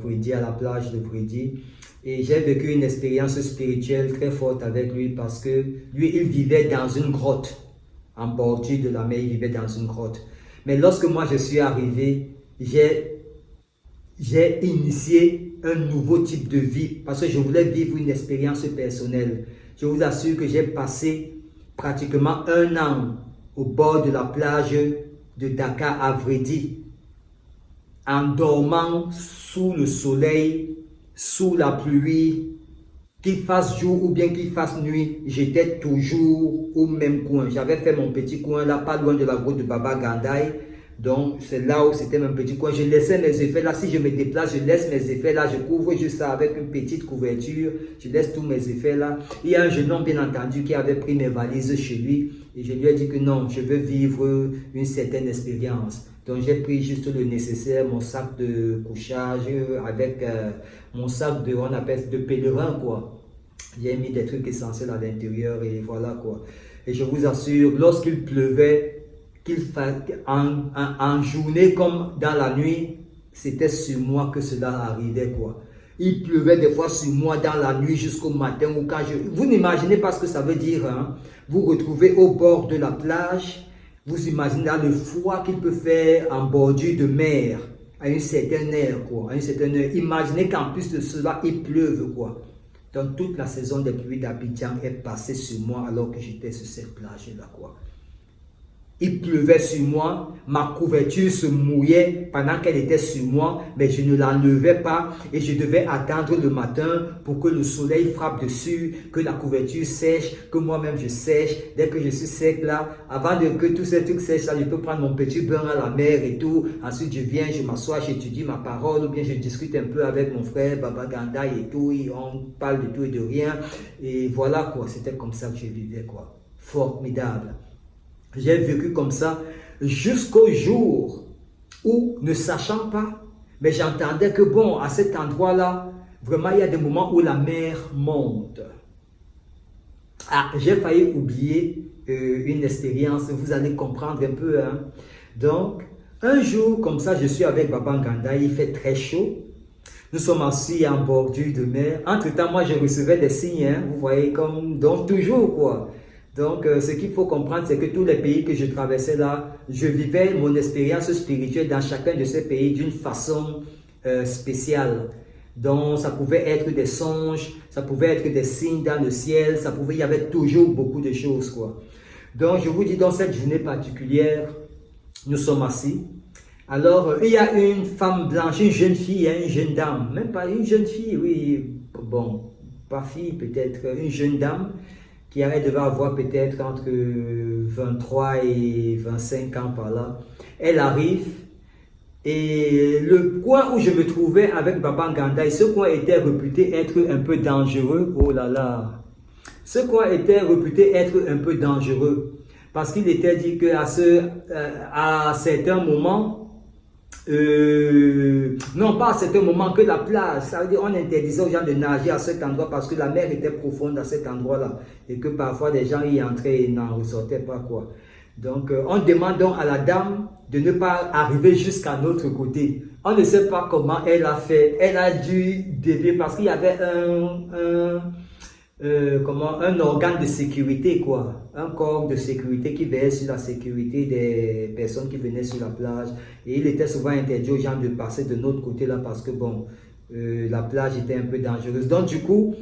Vridi, à la plage de Vridi, et j'ai vécu une expérience spirituelle très forte avec lui parce que lui, il vivait dans une grotte, en bordure de la mer, il vivait dans une grotte. Mais lorsque moi je suis arrivé, j'ai initié un nouveau type de vie parce que je voulais vivre une expérience personnelle. Je vous assure que j'ai passé pratiquement 1 an au bord de la plage de Dakar à Vridi, en dormant sous le soleil sous la pluie, qu'il fasse jour ou bien qu'il fasse nuit, j'étais toujours au même coin. J'avais fait mon petit coin là, pas loin de la route de Baba Gandaï. Donc, c'est là où c'était mon petit coin. Je laissais mes effets là. Si je me déplace, je laisse mes effets là. Je couvre juste ça avec une petite couverture. Je laisse tous mes effets là. Il y a un jeune homme, bien entendu, qui avait pris mes valises chez lui. Et je lui ai dit que non, je veux vivre une certaine expérience. Donc, j'ai pris juste le nécessaire, mon sac de couchage avec mon sac de, on appelle de pèlerin, quoi. J'ai mis des trucs essentiels à l'intérieur et voilà, quoi. Et je vous assure, lorsqu'il pleuvait, en journée comme dans la nuit, c'était sur moi que cela arrivait, quoi. Il pleuvait des fois sur moi dans la nuit jusqu'au matin ou quand je... Vous n'imaginez pas ce que ça veut dire, hein? Vous retrouvez au bord de la plage, vous imaginez là le froid qu'il peut faire en bordure de mer à une certaine heure, quoi. À une certaine heure. Imaginez qu'en plus de cela, il pleuve, quoi. Donc toute la saison des pluies d'Abidjan est passée sur moi alors que j'étais sur cette plage-là, quoi. Il pleuvait sur moi, ma couverture se mouillait pendant qu'elle était sur moi, mais je ne l'enlevais pas et je devais attendre le matin pour que le soleil frappe dessus, que la couverture sèche, que moi-même je sèche. Dès que je suis sec là, avant que tous ces trucs sèchent là, je peux prendre mon petit bain à la mer et tout. Ensuite je viens, je m'assois, j'étudie ma parole ou bien je discute un peu avec mon frère Baba Gandaï et tout. Et on parle de tout et de rien. Et voilà quoi, c'était comme ça que je vivais quoi. Formidable. J'ai vécu comme ça jusqu'au jour où, ne sachant pas, mais j'entendais que bon, à cet endroit-là, vraiment, il y a des moments où la mer monte. Ah, j'ai failli oublier une expérience, vous allez comprendre un peu. Hein. Donc, un jour, comme ça, je suis avec Baba Gandaï, il fait très chaud. Nous sommes assis en bordure de mer. Entre-temps, moi, je recevais des signes, hein, vous voyez, comme, donc toujours, quoi. Donc, ce qu'il faut comprendre, c'est que tous les pays que je traversais là, je vivais mon expérience spirituelle dans chacun de ces pays d'une façon spéciale. Donc, ça pouvait être des songes, ça pouvait être des signes dans le ciel, il y avait toujours beaucoup de choses, quoi. Donc, je vous dis, dans cette journée particulière, nous sommes assis. Alors, il y a une femme blanche, une jeune fille, hein, une jeune dame, même pas une jeune fille, oui, bon, pas fille peut-être, une jeune dame, qui devait avoir peut-être entre 23 et 25 ans par là. Elle arrive et le coin où je me trouvais avec Baba Gandaï, ce coin était réputé être un peu dangereux. Oh là là! Ce coin était réputé être un peu dangereux parce qu'il était dit qu'à certains moments, non pas à certains moments que la plage, ça veut dire on interdisait aux gens de nager à cet endroit parce que la mer était profonde à cet endroit-là et que parfois des gens y entraient et n'en ressortaient pas quoi. Donc on demande donc à la dame de ne pas arriver jusqu'à notre côté. On ne sait pas comment elle a fait, elle a dû dévier parce qu'il y avait un organe de sécurité quoi, un corps de sécurité qui veillait sur la sécurité des personnes qui venaient sur la plage et il était souvent interdit aux gens de passer de notre côté là parce que bon, la plage était un peu dangereuse. Donc du coup,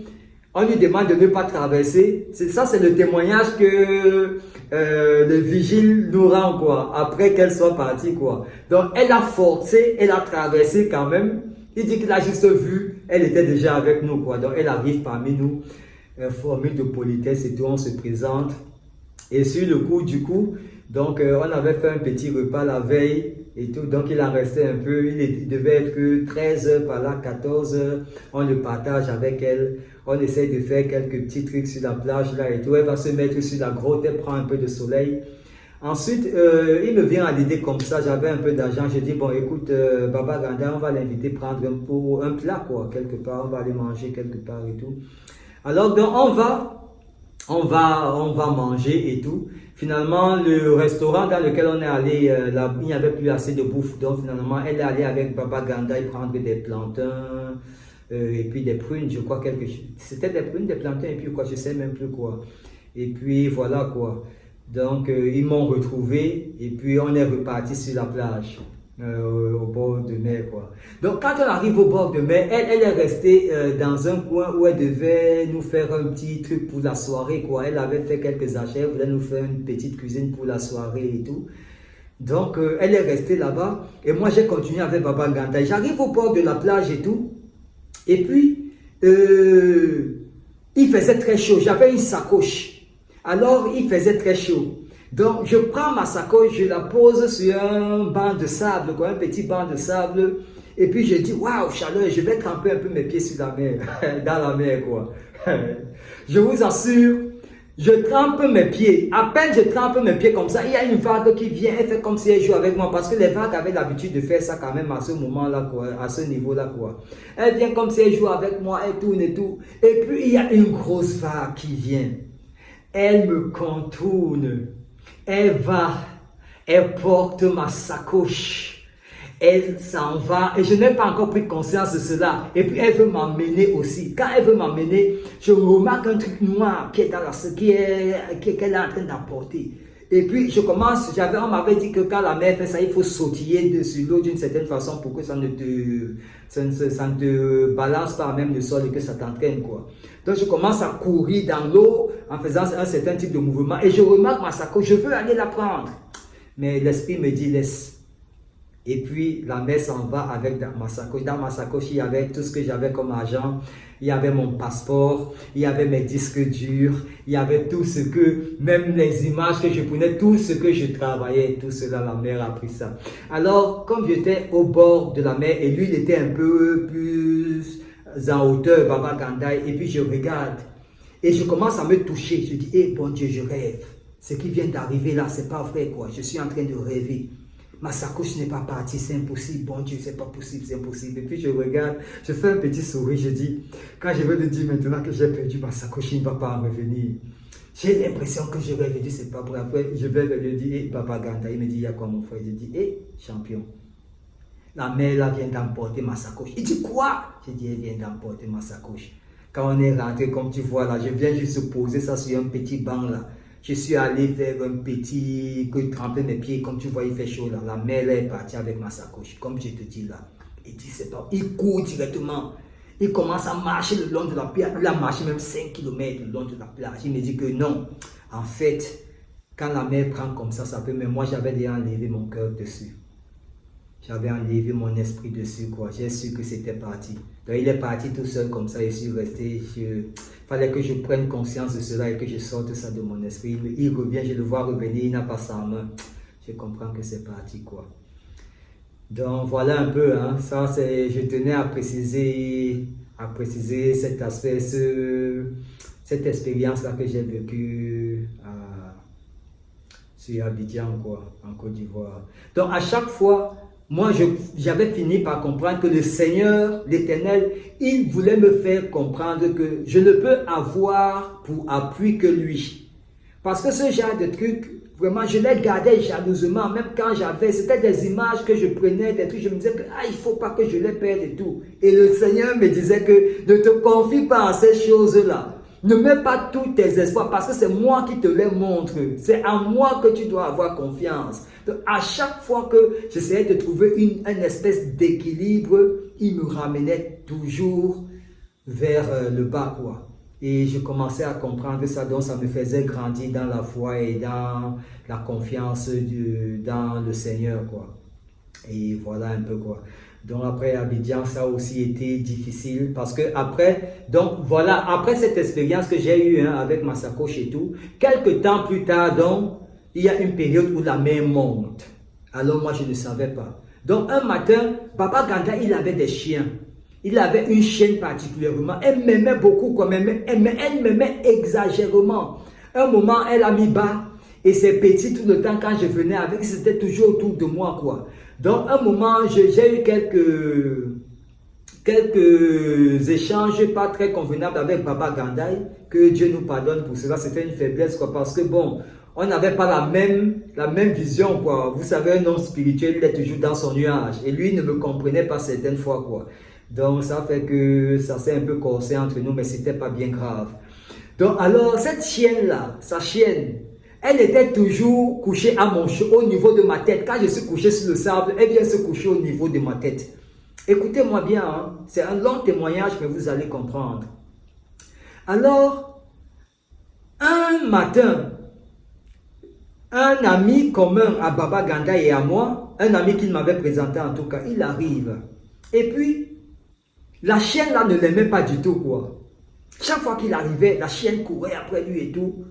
on lui demande de ne pas traverser. Ça c'est le témoignage que le vigile nous rend quoi, après qu'elle soit partie quoi. Donc elle a forcé, elle a traversé quand même. Il dit qu'il a juste vu, elle était déjà avec nous quoi, donc elle arrive parmi nous. Formule de politesse et tout, on se présente et sur le coup du coup, donc on avait fait un petit repas la veille et tout, donc il en restait un peu, il devait être que 13 h par là, 14 h, on le partage avec elle, on essaie de faire quelques petits trucs sur la plage là et tout, elle va se mettre sur la grotte, elle prend un peu de soleil. Ensuite, il me vient à l'idée comme ça, j'avais un peu d'argent, je dis bon écoute Baba Gandaï, on va l'inviter prendre un plat quoi, quelque part, on va aller manger quelque part et tout. Alors donc on va manger et tout. Finalement le restaurant dans lequel on est allé, là, il n'y avait plus assez de bouffe. Donc finalement elle est allée avec Baba Gandaï prendre des plantains et puis des prunes, je crois quelque chose. C'était des prunes, des plantains et puis quoi, je sais même plus quoi. Et puis voilà quoi. Donc ils m'ont retrouvé et puis on est reparti sur la plage. Au bord de mer quoi. Donc quand on arrive au bord de mer, elle est restée dans un coin où elle devait nous faire un petit truc pour la soirée quoi. Elle avait fait quelques achats, elle voulait nous faire une petite cuisine pour la soirée et tout. Donc elle est restée là-bas et moi j'ai continué avec Baba Gandaï. J'arrive au bord de la plage et tout Et puis, il faisait très chaud. J'avais une sacoche. Alors, il faisait très chaud. Donc, je prends ma sacoche, je la pose sur un banc de sable, quoi, un petit banc de sable. Et puis, je dis, waouh, chaleur, je vais tremper un peu mes pieds sur la mer, dans la mer, quoi. Je vous assure, je trempe mes pieds. À peine je trempe mes pieds comme ça, il y a une vague qui vient, elle fait comme si elle joue avec moi. Parce que les vagues avaient l'habitude de faire ça quand même à ce moment-là, quoi, à ce niveau-là, quoi. Elle vient comme si elle joue avec moi, elle tourne et tout. Et puis, il y a une grosse vague qui vient. Elle me contourne. Elle va, elle porte ma sacoche, elle s'en va et je n'ai pas encore pris conscience de cela. Et puis elle veut m'emmener aussi. Quand elle veut m'emmener, je remarque un truc noir qui est dans la qu'elle est en train d'apporter. Et puis je commence, on m'avait dit que quand la mer fait ça, il faut sautiller dessus l'eau d'une certaine façon pour que ça ne te balance pas même le sol et que ça t'entraîne, quoi. Donc je commence à courir dans l'eau en faisant un certain type de mouvement et je remarque ma sacoche, je veux aller la prendre. Mais l'esprit me dit laisse. Et puis la mer s'en va avec ma sacoche. Dans ma sacoche, il y avait tout ce que j'avais comme argent. Il y avait mon passeport, il y avait mes disques durs, il y avait tout ce que, même les images que je prenais, tout ce que je travaillais, tout cela, la mer a pris ça. Alors, comme j'étais au bord de la mer et lui, il était un peu plus en hauteur, Baba Gandaï, et puis je regarde et je commence à me toucher. Je dis, eh bon Dieu, je rêve. Ce qui vient d'arriver là, c'est pas vrai, quoi. Je suis en train de rêver. Ma sacoche n'est pas partie, c'est impossible. Bon Dieu, c'est pas possible, c'est impossible. Et puis je regarde, je fais un petit sourire, je dis, quand je vais te dire maintenant que j'ai perdu ma sacoche, il ne va pas en revenir. J'ai l'impression que je vais lui dire, c'est pas vrai. Après, je vais lui dire, hey, Papa Ganta, il me dit, il y a quoi mon frère? Je dis, hé, champion, la mère là vient d'emporter ma sacoche. Il dit, quoi? Je dis, elle vient d'emporter ma sacoche. Quand on est rentré, comme tu vois là, je viens juste poser ça sur un petit banc là. Je suis allé faire un petit, que tremper mes pieds, comme tu vois, il fait chaud là. La mère est partie avec ma sacoche, comme je te dis là. Il dit, c'est pas. Il court directement. Il commence à marcher le long de la plage. Il a marché même 5 km le long de la plage. Il me dit que non. En fait, quand la mer prend comme ça peut. Mais moi, j'avais déjà enlevé mon cœur dessus. J'avais enlevé mon esprit dessus, quoi. J'ai su que c'était parti. Donc, il est parti tout seul comme ça. Je suis resté. Il fallait que je prenne conscience de cela et que je sorte ça de mon esprit. Il revient, je le vois revenir, il n'a pas ça en main. Je comprends que c'est parti, quoi. Donc, voilà un peu, hein. Ça, c'est, je tenais à préciser cet aspect, cette expérience-là que j'ai vécue sur Abidjan, quoi, en Côte d'Ivoire. Donc, à chaque fois, moi, j'avais fini par comprendre que le Seigneur, l'Éternel, il voulait me faire comprendre que je ne peux avoir pour appui que lui. Parce que ce genre de truc, vraiment, je les gardais jalousement, même quand c'était des images que je prenais, des trucs, je me disais que, il ne faut pas que je les perde et tout. Et le Seigneur me disait que ne te confie pas à ces choses-là. Ne mets pas tous tes espoirs parce que c'est moi qui te les montre. C'est à moi que tu dois avoir confiance. Donc, à chaque fois que j'essayais de trouver une espèce d'équilibre, il me ramenait toujours vers le bas, quoi. Et je commençais à comprendre ça, donc ça me faisait grandir dans la foi et dans la confiance dans le Seigneur, quoi. Et voilà un peu, quoi. Donc après Abidjan, ça a aussi été difficile parce que après, donc voilà, après cette expérience que j'ai eue avec ma sacoche et tout, quelques temps plus tard, donc, il y a une période où la mer monte. Alors moi, je ne savais pas. Donc un matin, Papa Ganda, il avait des chiens. Il avait une chienne particulièrement. Elle m'aimait beaucoup, quoi, mais elle m'aimait exagérément. Un moment, elle a mis bas et ses petits, tout le temps, quand je venais avec, c'était toujours autour de moi, quoi. Donc, un moment, j'ai eu quelques échanges pas très convenables avec Baba Gandaï, que Dieu nous pardonne pour cela. C'était une faiblesse, quoi, parce que bon, on n'avait pas la même vision, quoi. Vous savez, un homme spirituel, il est toujours dans son nuage. Et lui, il ne me comprenait pas certaines fois, quoi. Donc, ça fait que ça s'est un peu corsé entre nous, mais c'était pas bien grave. Donc, alors, cette chienne-là, sa chienne, elle était toujours couchée au niveau de ma tête. Quand je suis couché sur le sable, elle vient se coucher au niveau de ma tête. Écoutez-moi bien, hein? C'est un long témoignage, mais vous allez comprendre. Alors, un matin, un ami commun à Baba Ganda et à moi, un ami qu'il m'avait présenté en tout cas, il arrive. Et puis, La chienne là ne l'aimait pas du tout, quoi. Chaque fois qu'il arrivait, la chienne courait après lui et tout.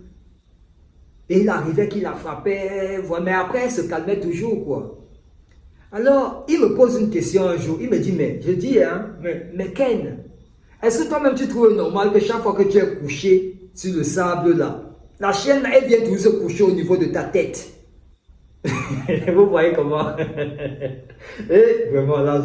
Et il arrivait qu'il la frappait, mais après elle se calmait toujours, quoi. Alors, il me pose une question un jour, il me dit, mais, je dis, hein, mais Ken, est-ce que toi-même tu trouves normal que chaque fois que tu es couché sur le sable là, la chienne, elle vient toujours se coucher au niveau de ta tête? Vous voyez comment? Et vraiment, la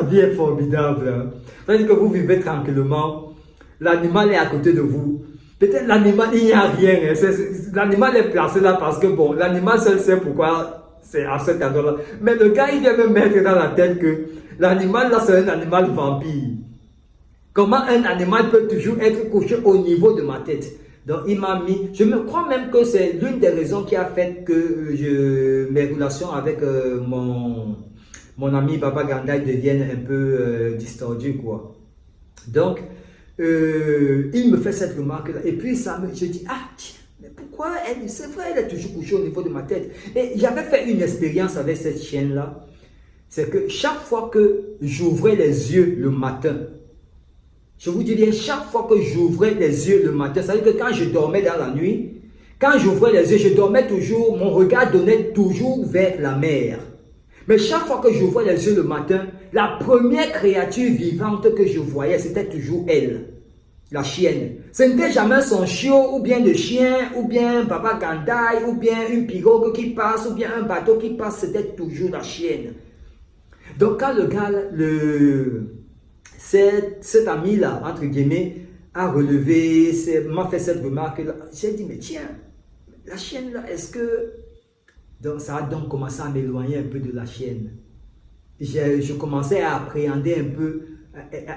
vie est formidable. Hein. C'est-à-dire que vous vivez tranquillement, l'animal est à côté de vous. Peut-être l'animal, il n'y a rien. Hein. L'animal est placé là parce que, bon, l'animal seul sait pourquoi c'est à cet endroit-là. Mais le gars, il vient me mettre dans la tête que l'animal là, c'est un animal vampire. Comment un animal peut toujours être couché au niveau de ma tête? Donc il m'a mis, je me crois même que c'est l'une des raisons qui a fait que mes relations avec mon ami Baba Gandaï deviennent un peu distordues, quoi. Donc, il me fait cette remarque-là. Et puis je dis, ah tiens, mais pourquoi elle, c'est vrai, elle est toujours couchée au niveau de ma tête. Et j'avais fait une expérience avec cette chienne-là. C'est que chaque fois que j'ouvrais les yeux le matin, je vous dis bien, chaque fois que j'ouvrais les yeux le matin, ça veut dire que quand je dormais dans la nuit, quand j'ouvrais les yeux, je dormais toujours, mon regard donnait toujours vers la mer. Mais chaque fois que j'ouvrais les yeux le matin, la première créature vivante que je voyais, c'était toujours elle, la chienne. Ce n'était jamais son chiot, ou bien le chien, ou bien Baba Gandaï, ou bien une pirogue qui passe, ou bien un bateau qui passe, c'était toujours la chienne. Donc quand le gars, cet ami-là, entre guillemets, a relevé, m'a fait cette remarque-là. J'ai dit, mais tiens, la chienne-là, est-ce que... Donc, ça a donc commencé à m'éloigner un peu de la chienne. Je commençais à appréhender un peu,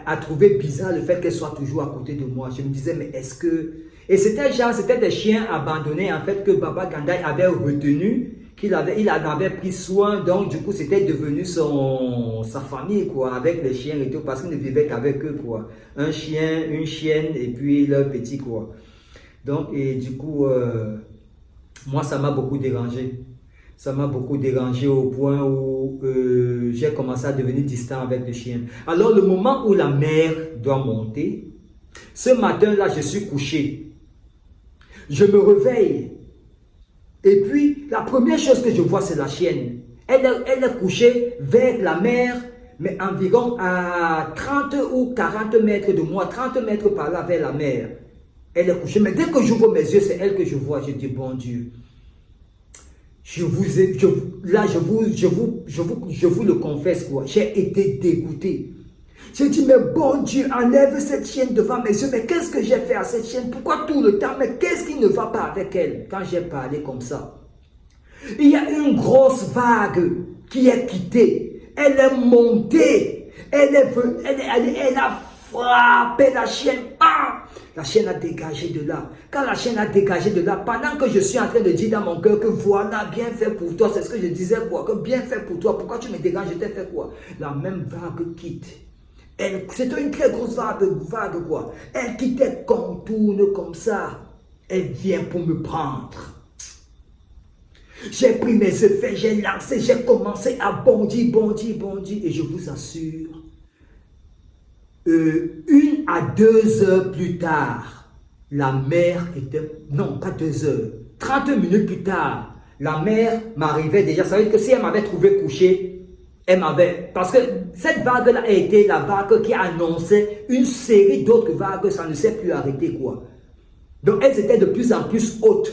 à trouver bizarre le fait qu'elle soit toujours à côté de moi. Je me disais, mais est-ce que... Et c'était des chiens abandonnés, en fait, que Baba Gandaï avait retenu, il en avait pris soin, donc du coup c'était devenu sa famille, quoi, avec les chiens et tout, parce qu'il ne vivait qu'avec eux, quoi. Un chien, une chienne et puis leur petit, quoi. Donc, et du coup, moi ça m'a beaucoup dérangé. Ça m'a beaucoup dérangé au point où j'ai commencé à devenir distant avec le chien. Alors le moment où la mère doit monter, ce matin-là je suis couché. Je me réveille. Et puis, la première chose que je vois, c'est la chienne. Elle est couchée vers la mer, mais environ à 30 ou 40 mètres de moi, 30 mètres par là vers la mer. Elle est couchée, mais dès que j'ouvre mes yeux, c'est elle que je vois. Je dis, bon Dieu, je vous le confesse, quoi. J'ai été dégoûté. J'ai dit, mais bon Dieu, enlève cette chienne devant mes yeux. Mais qu'est-ce que j'ai fait à cette chienne? Pourquoi tout le temps? Mais qu'est-ce qui ne va pas avec elle? Quand j'ai parlé comme ça, il y a une grosse vague qui est quittée. Elle est montée. Elle a frappé la chienne. Ah! La chienne a dégagé de là. Quand la chienne a dégagé de là, pendant que je suis en train de dire dans mon cœur que voilà, bien fait pour toi, c'est ce que je disais, quoi, que bien fait pour toi, pourquoi tu me dégages, je t'ai fait quoi? La même vague quitte. C'était une très grosse vague, quoi. Elle quittait, contourne comme ça. Elle vient pour me prendre. J'ai pris mes effets, j'ai lancé, j'ai commencé à bondir. Et je vous assure, 1 à 2 heures plus tard, la mère était... Non, pas 2 heures. 30 minutes plus tard, la mère m'arrivait déjà. Ça veut dire que si elle m'avait trouvé couché, elle m'avait... Parce que cette vague-là a été la vague qui annonçait une série d'autres vagues, ça ne s'est plus arrêté, quoi. Donc elles étaient de plus en plus hautes,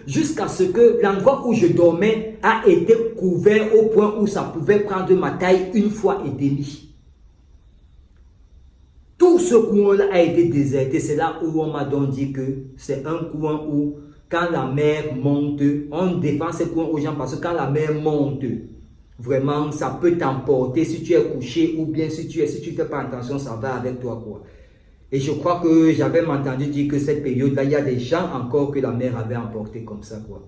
jusqu'à ce que l'endroit où je dormais a été couvert au point où ça pouvait prendre ma taille 1 fois et demie. Tout ce coin-là a été déserté. C'est là où on m'a donc dit que c'est un coin où, quand la mer monte, on défend ce coin aux gens parce que quand la mer monte, vraiment, ça peut t'emporter si tu es couché ou bien si tu fais pas attention, ça va avec toi, quoi. Et je crois que j'avais entendu dire que cette période-là, il y a des gens encore que la mer avait emporté comme ça, quoi.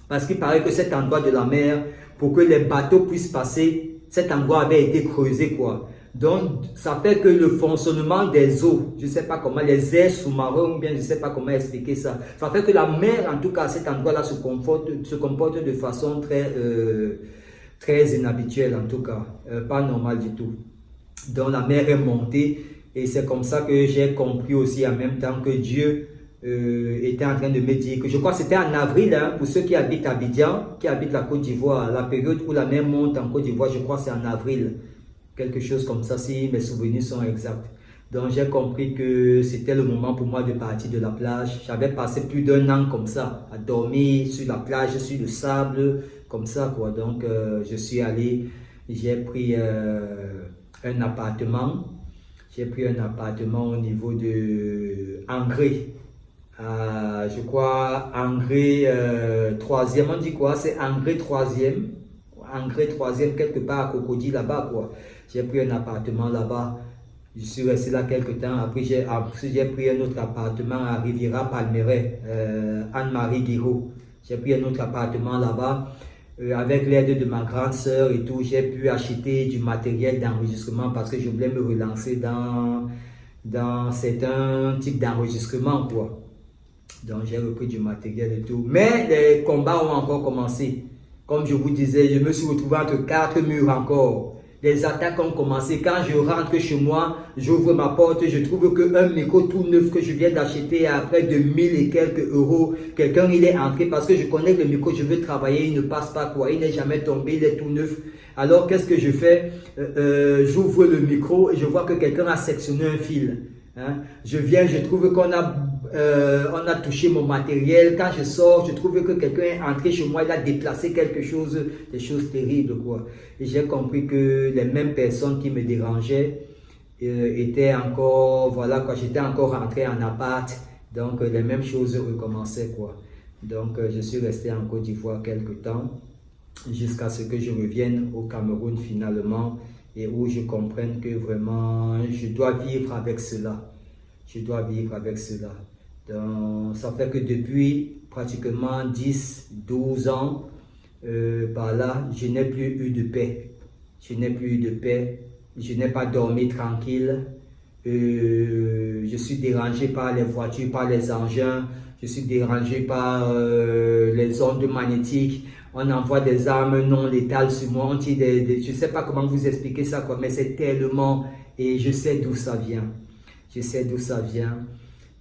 Parce qu'il paraît que cet endroit de la mer, pour que les bateaux puissent passer, cet endroit avait été creusé, quoi. Donc, ça fait que le fonctionnement des eaux, je ne sais pas comment, les airs sous-marins, ou bien je ne sais pas comment expliquer ça. Ça fait que la mer, en tout cas, à cet endroit-là, se comporte de façon très inhabituelle, en tout cas, pas normale du tout. Donc la mer est montée et c'est comme ça que j'ai compris aussi en même temps que Dieu était en train de me dire que je crois que c'était en avril, hein, pour ceux qui habitent Abidjan, qui habitent la Côte d'Ivoire, la période où la mer monte en Côte d'Ivoire, je crois que c'est en avril, quelque chose comme ça si mes souvenirs sont exacts. Donc j'ai compris que c'était le moment pour moi de partir de la plage. J'avais passé plus d'un an comme ça, à dormir sur la plage, sur le sable, comme ça quoi. Donc je suis allé, j'ai pris un appartement. J'ai pris un appartement au niveau de Angré. Je crois Angré 3e, on dit quoi? C'est Angré 3e. Angré 3e, quelque part à Cocody là-bas quoi. J'ai pris un appartement là-bas. Je suis resté là quelques temps. Après, j'ai pris un autre appartement à Riviera Palmeret, Anne-Marie Guiraud. J'ai pris un autre appartement là-bas. Avec l'aide de ma grande sœur et tout, j'ai pu acheter du matériel d'enregistrement parce que je voulais me relancer dans certains types d'enregistrement, quoi. Donc, j'ai repris du matériel et tout. Mais les combats ont encore commencé. Comme je vous disais, je me suis retrouvé entre 4 murs encore. Les attaques ont commencé. Quand je rentre chez moi, j'ouvre ma porte, je trouve qu'un micro tout neuf que je viens d'acheter à près de 1000 et quelques euros, quelqu'un il est entré parce que je connais le micro, je veux travailler, il ne passe pas quoi, il n'est jamais tombé, il est tout neuf. Alors qu'est-ce que je fais? J'ouvre le micro et je vois que quelqu'un a sectionné un fil. Hein? Je viens, je trouve qu'on a touché mon matériel. Quand je sors, je trouve que quelqu'un est entré chez moi, il a déplacé quelque chose, des choses terribles quoi. Et j'ai compris que les mêmes personnes qui me dérangeaient étaient encore, voilà quoi, j'étais encore rentré en appart. Donc les mêmes choses recommençaient quoi. Donc je suis resté en Côte d'Ivoire quelque temps jusqu'à ce que je revienne au Cameroun finalement et où je comprenne que vraiment je dois vivre avec cela. Je dois vivre avec cela. Donc, ça fait que depuis pratiquement 10-12 ans, par là, je n'ai plus eu de paix. Je n'ai plus eu de paix. Je n'ai pas dormi tranquille. Je suis dérangé par les voitures, par les engins. Je suis dérangé par les ondes magnétiques. On envoie des armes non létales sur moi. Je ne sais pas comment vous expliquer ça, quoi, mais c'est tellement... Et je sais d'où ça vient. Je sais d'où ça vient.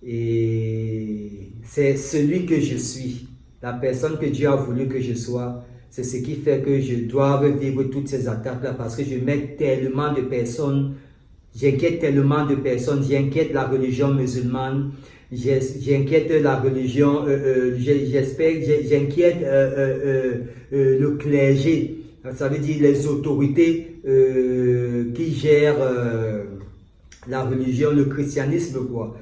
Et c'est celui que je suis. La personne que Dieu a voulu que je sois. C'est ce qui fait que je dois vivre toutes ces attaques-là parce que je mets tellement de personnes. J'inquiète tellement de personnes. J'inquiète la religion musulmane. J'inquiète la religion. J'inquiète le clergé. Ça veut dire les autorités qui gèrent la religion, le christianisme, quoi.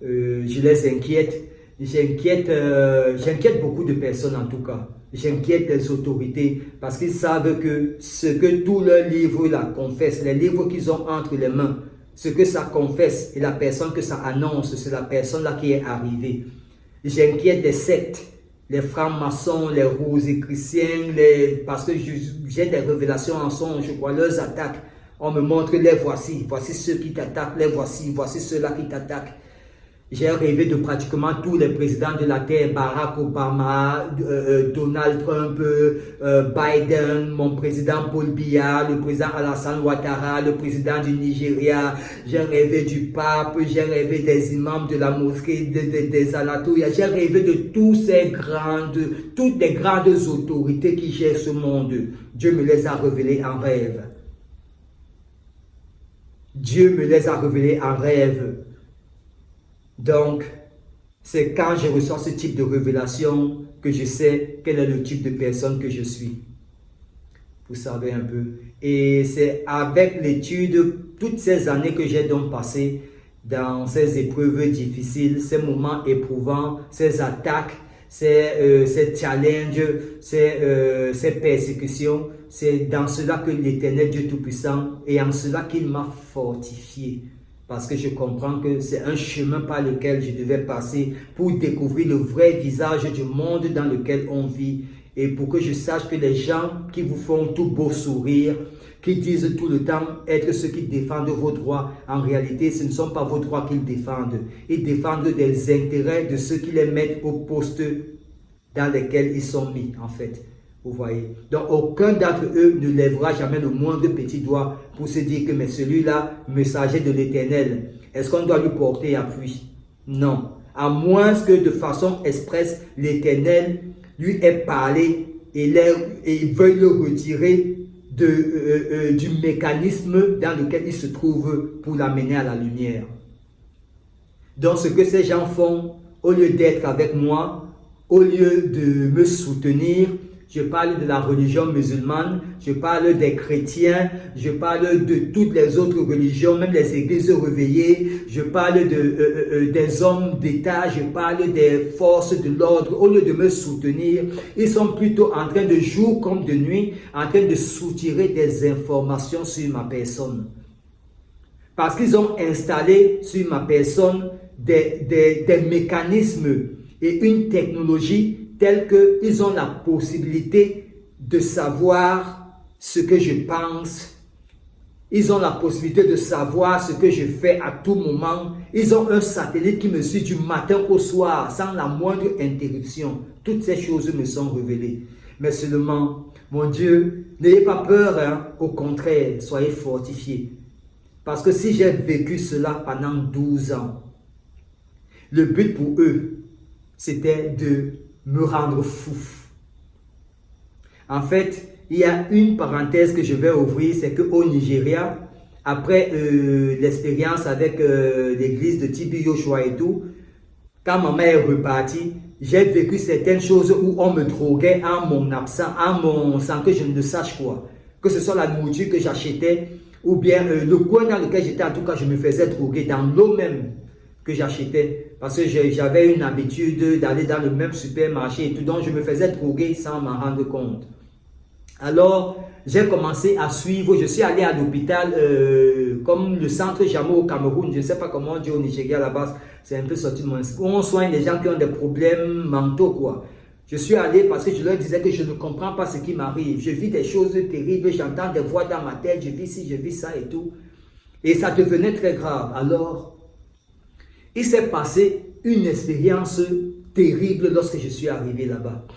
Je les inquiète. J'inquiète beaucoup de personnes en tout cas. J'inquiète les autorités parce qu'ils savent que ce que tous leurs livres là confessent, les livres qu'ils ont entre les mains, ce que ça confesse et la personne que ça annonce, c'est la personne là qui est arrivée. J'inquiète les sectes, les francs-maçons, les rosicruciens, parce que j'ai des révélations en songe, je crois, leurs attaques. On me montre les voici ceux qui t'attaquent, les voici ceux-là qui t'attaquent. J'ai rêvé de pratiquement tous les présidents de la Terre, Barack Obama, Donald Trump, Biden, mon président Paul Biya, le président Alassane Ouattara, le président du Nigeria. J'ai rêvé du pape, j'ai rêvé des imams de la mosquée, des Anatouillas. J'ai rêvé de toutes les grandes autorités qui gèrent ce monde. Dieu me les a révélées en rêve. Dieu me les a révélés en rêve. Donc, c'est quand je reçois ce type de révélation que je sais quel est le type de personne que je suis. Vous savez un peu. Et c'est avec l'étude, toutes ces années que j'ai donc passées dans ces épreuves difficiles, ces moments éprouvants, ces attaques, ces challenges, ces persécutions, c'est dans cela que l'Éternel Dieu Tout-Puissant et en cela qu'il m'a fortifié. Parce que je comprends que c'est un chemin par lequel je devais passer pour découvrir le vrai visage du monde dans lequel on vit. Et pour que je sache que les gens qui vous font tout beau sourire, qui disent tout le temps être ceux qui défendent vos droits, en réalité, ce ne sont pas vos droits qu'ils défendent. Ils défendent des intérêts de ceux qui les mettent au poste dans lesquels ils sont mis, en fait. Vous voyez. Donc, aucun d'entre eux ne lèvera jamais le moindre petit doigt pour se dire que mais celui-là, messager de l'Éternel, est-ce qu'on doit lui porter appui? Non. À moins que de façon expresse, l'Éternel lui ait parlé et veuille le retirer du mécanisme dans lequel il se trouve pour l'amener à la lumière. Donc, ce que ces gens font, au lieu d'être avec moi, au lieu de me soutenir, je parle de la religion musulmane, je parle des chrétiens, je parle de toutes les autres religions, même les églises réveillées, je parle des hommes d'État, je parle des forces de l'ordre. Au lieu de me soutenir, ils sont plutôt en train de jour comme de nuit, en train de soutirer des informations sur ma personne. Parce qu'ils ont installé sur ma personne des mécanismes et une technologie telle qu'ils ont la possibilité de savoir ce que je pense. Ils ont la possibilité de savoir ce que je fais à tout moment. Ils ont un satellite qui me suit du matin au soir sans la moindre interruption. Toutes ces choses me sont révélées. Mais seulement, mon Dieu, n'ayez pas peur, hein? Au contraire, soyez fortifiés. Parce que si j'ai vécu cela pendant 12 ans, le but pour eux, c'était de me rendre fou. En fait, il y a une parenthèse que je vais ouvrir, c'est qu'au Nigeria, après l'expérience avec l'église de Tibi Joshua et tout, quand ma mère est repartie, j'ai vécu certaines choses où on me droguait en mon absence, sans que je ne le sache quoi. Que ce soit la nourriture que j'achetais, ou bien le coin dans lequel j'étais, en tout cas, je me faisais droguer dans l'eau même que j'achetais. Parce que j'avais une habitude d'aller dans le même supermarché et tout, donc je me faisais droguer sans m'en rendre compte. Alors, j'ai commencé à suivre, je suis allé à l'hôpital, comme le centre Jamo au Cameroun, je ne sais pas comment on dit au Nigeria à la base, c'est un peu sorti de mon esprit, où on soigne les gens qui ont des problèmes mentaux, quoi. Je suis allé parce que je leur disais que je ne comprends pas ce qui m'arrive, je vis des choses terribles, j'entends des voix dans ma tête, je vis ci, je vis ça et tout. Et ça devenait très grave. Alors, il s'est passé une expérience terrible lorsque je suis arrivé là-bas.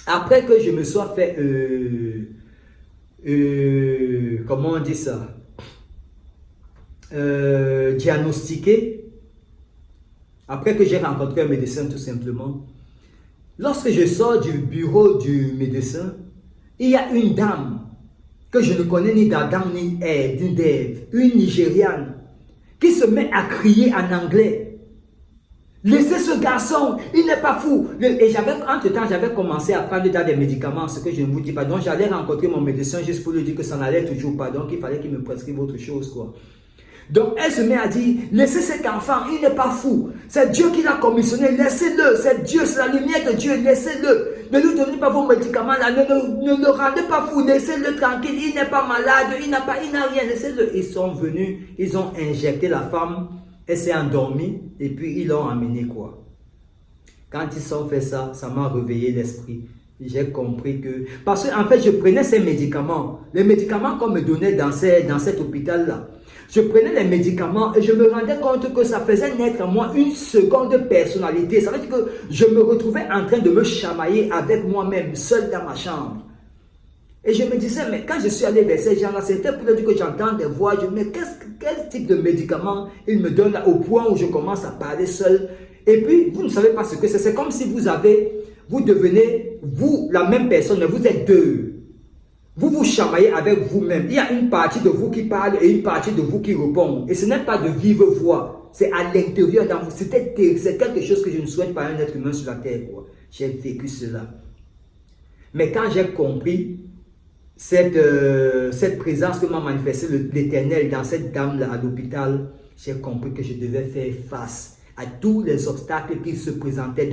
Après que je me sois fait, comment on dit ça, diagnostiqué, après que j'ai rencontré un médecin tout simplement, lorsque je sors du bureau du médecin, il y a une dame que je ne connais ni d'Adam ni d'Ève, une Nigériane, qui se met à crier en anglais. Laissez ce garçon, il n'est pas fou. Et entre-temps, j'avais commencé à prendre des médicaments, ce que je ne vous dis pas. Donc, j'allais rencontrer mon médecin juste pour lui dire que ça n'allait toujours pas. Donc, il fallait qu'il me prescrive autre chose, quoi. Donc, elle se met à dire, laissez cet enfant, il n'est pas fou. C'est Dieu qui l'a commissionné, laissez-le. C'est Dieu, c'est la lumière de Dieu, laissez-le. Ne lui donnez pas vos médicaments là, ne le rendez pas fou, laissez-le tranquille. Il n'est pas malade, il n'a rien, laissez-le. Ils sont venus, ils ont injecté la femme. Elle s'est endormie et puis ils l'ont amenée quoi. Quand ils ont fait ça, ça m'a réveillé l'esprit. J'ai compris que... Parce qu'en fait, je prenais ces médicaments. Les médicaments qu'on me donnait dans cet hôpital-là. Je prenais les médicaments et je me rendais compte que ça faisait naître en moi une seconde personnalité. Ça veut dire que je me retrouvais en train de me chamailler avec moi-même, seul dans ma chambre. Et je me disais, mais quand je suis allé vers ces gens-là, c'était pour dire que j'entends des voix, je me dis, mais quel type de médicament ils me donnent là, au point où je commence à parler seul. Et puis, vous ne savez pas ce que c'est. C'est comme si vous devenez, vous, la même personne, mais vous êtes deux. Vous vous chamaillez avec vous-même. Il y a une partie de vous qui parle et une partie de vous qui répond. Et ce n'est pas de vive voix. C'est à l'intérieur dans vous. C'est quelque chose que je ne souhaite pas à un être humain sur la terre. J'ai vécu cela. Mais quand j'ai compris cette présence que m'a manifesté l'Éternel dans cette dame-là à l'hôpital, j'ai compris que je devais faire face à tous les obstacles qui se présentaient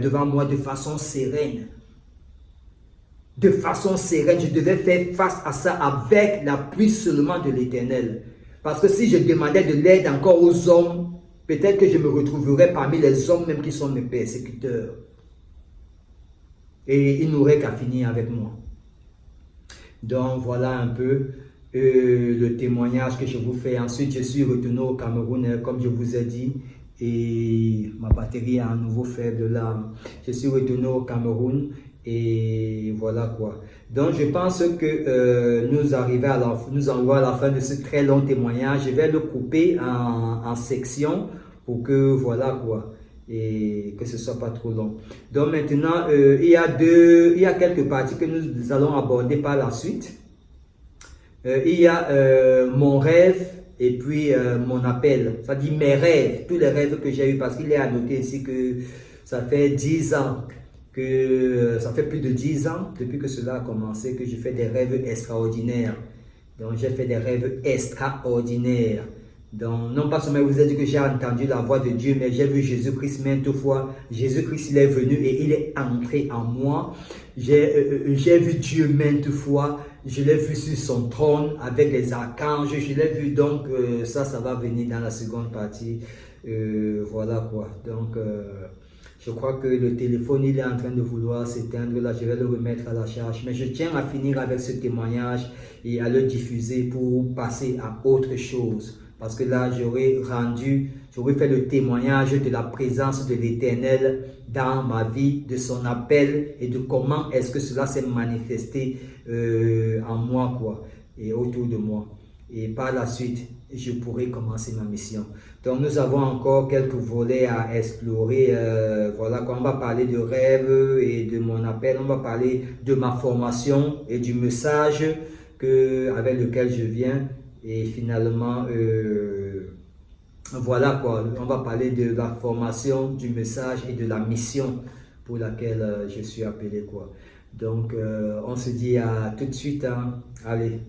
devant moi de façon sereine. De façon sereine, je devais faire face à ça avec l'appui seulement de l'Éternel. Parce que si je demandais de l'aide encore aux hommes, peut-être que je me retrouverais parmi les hommes même qui sont mes persécuteurs. Et ils n'auraient qu'à finir avec moi. Donc voilà un peu le témoignage que je vous fais. Ensuite, je suis retourné au Cameroun, comme je vous ai dit. Et ma batterie est à nouveau faible là. Je suis retourné au Cameroun Et voilà quoi. Donc je pense que nous arrivons à la fin de ce très long témoignage. Je vais le couper en sections pour que voilà quoi. Et que ce soit pas trop long. Donc maintenant, il y a quelques parties que nous allons aborder par la suite. Il y a mon rêve et puis mon appel. Ça dit mes rêves, tous les rêves que j'ai eu, parce qu'il est à noter ici que ça fait 10 ans, ça fait plus de 10 ans depuis que cela a commencé, que je fais des rêves extraordinaires. Donc j'ai fait des rêves extraordinaires. Donc, non pas seulement vous avez dit que j'ai entendu la voix de Dieu, mais j'ai vu Jésus-Christ maintes fois. Jésus-Christ, il est venu et il est entré en moi. J'ai vu Dieu maintes fois. Je l'ai vu sur son trône avec les archanges. Je l'ai vu, donc ça va venir dans la seconde partie. Voilà quoi. Donc, je crois que le téléphone, il est en train de vouloir s'éteindre. Là, je vais le remettre à la charge. Mais je tiens à finir avec ce témoignage et à le diffuser pour passer à autre chose. Parce que là, j'aurais fait le témoignage de la présence de l'Éternel dans ma vie, de son appel et de comment est-ce que cela s'est manifesté en moi, quoi, et autour de moi. Et par la suite, je pourrai commencer ma mission. Donc, nous avons encore quelques volets à explorer. Voilà, quand on va parler de rêve et de mon appel, on va parler de ma formation et du message avec lequel je viens. Et finalement, voilà quoi, on va parler de la formation, du message et de la mission pour laquelle je suis appelé quoi. Donc, on se dit à tout de suite, hein. Allez.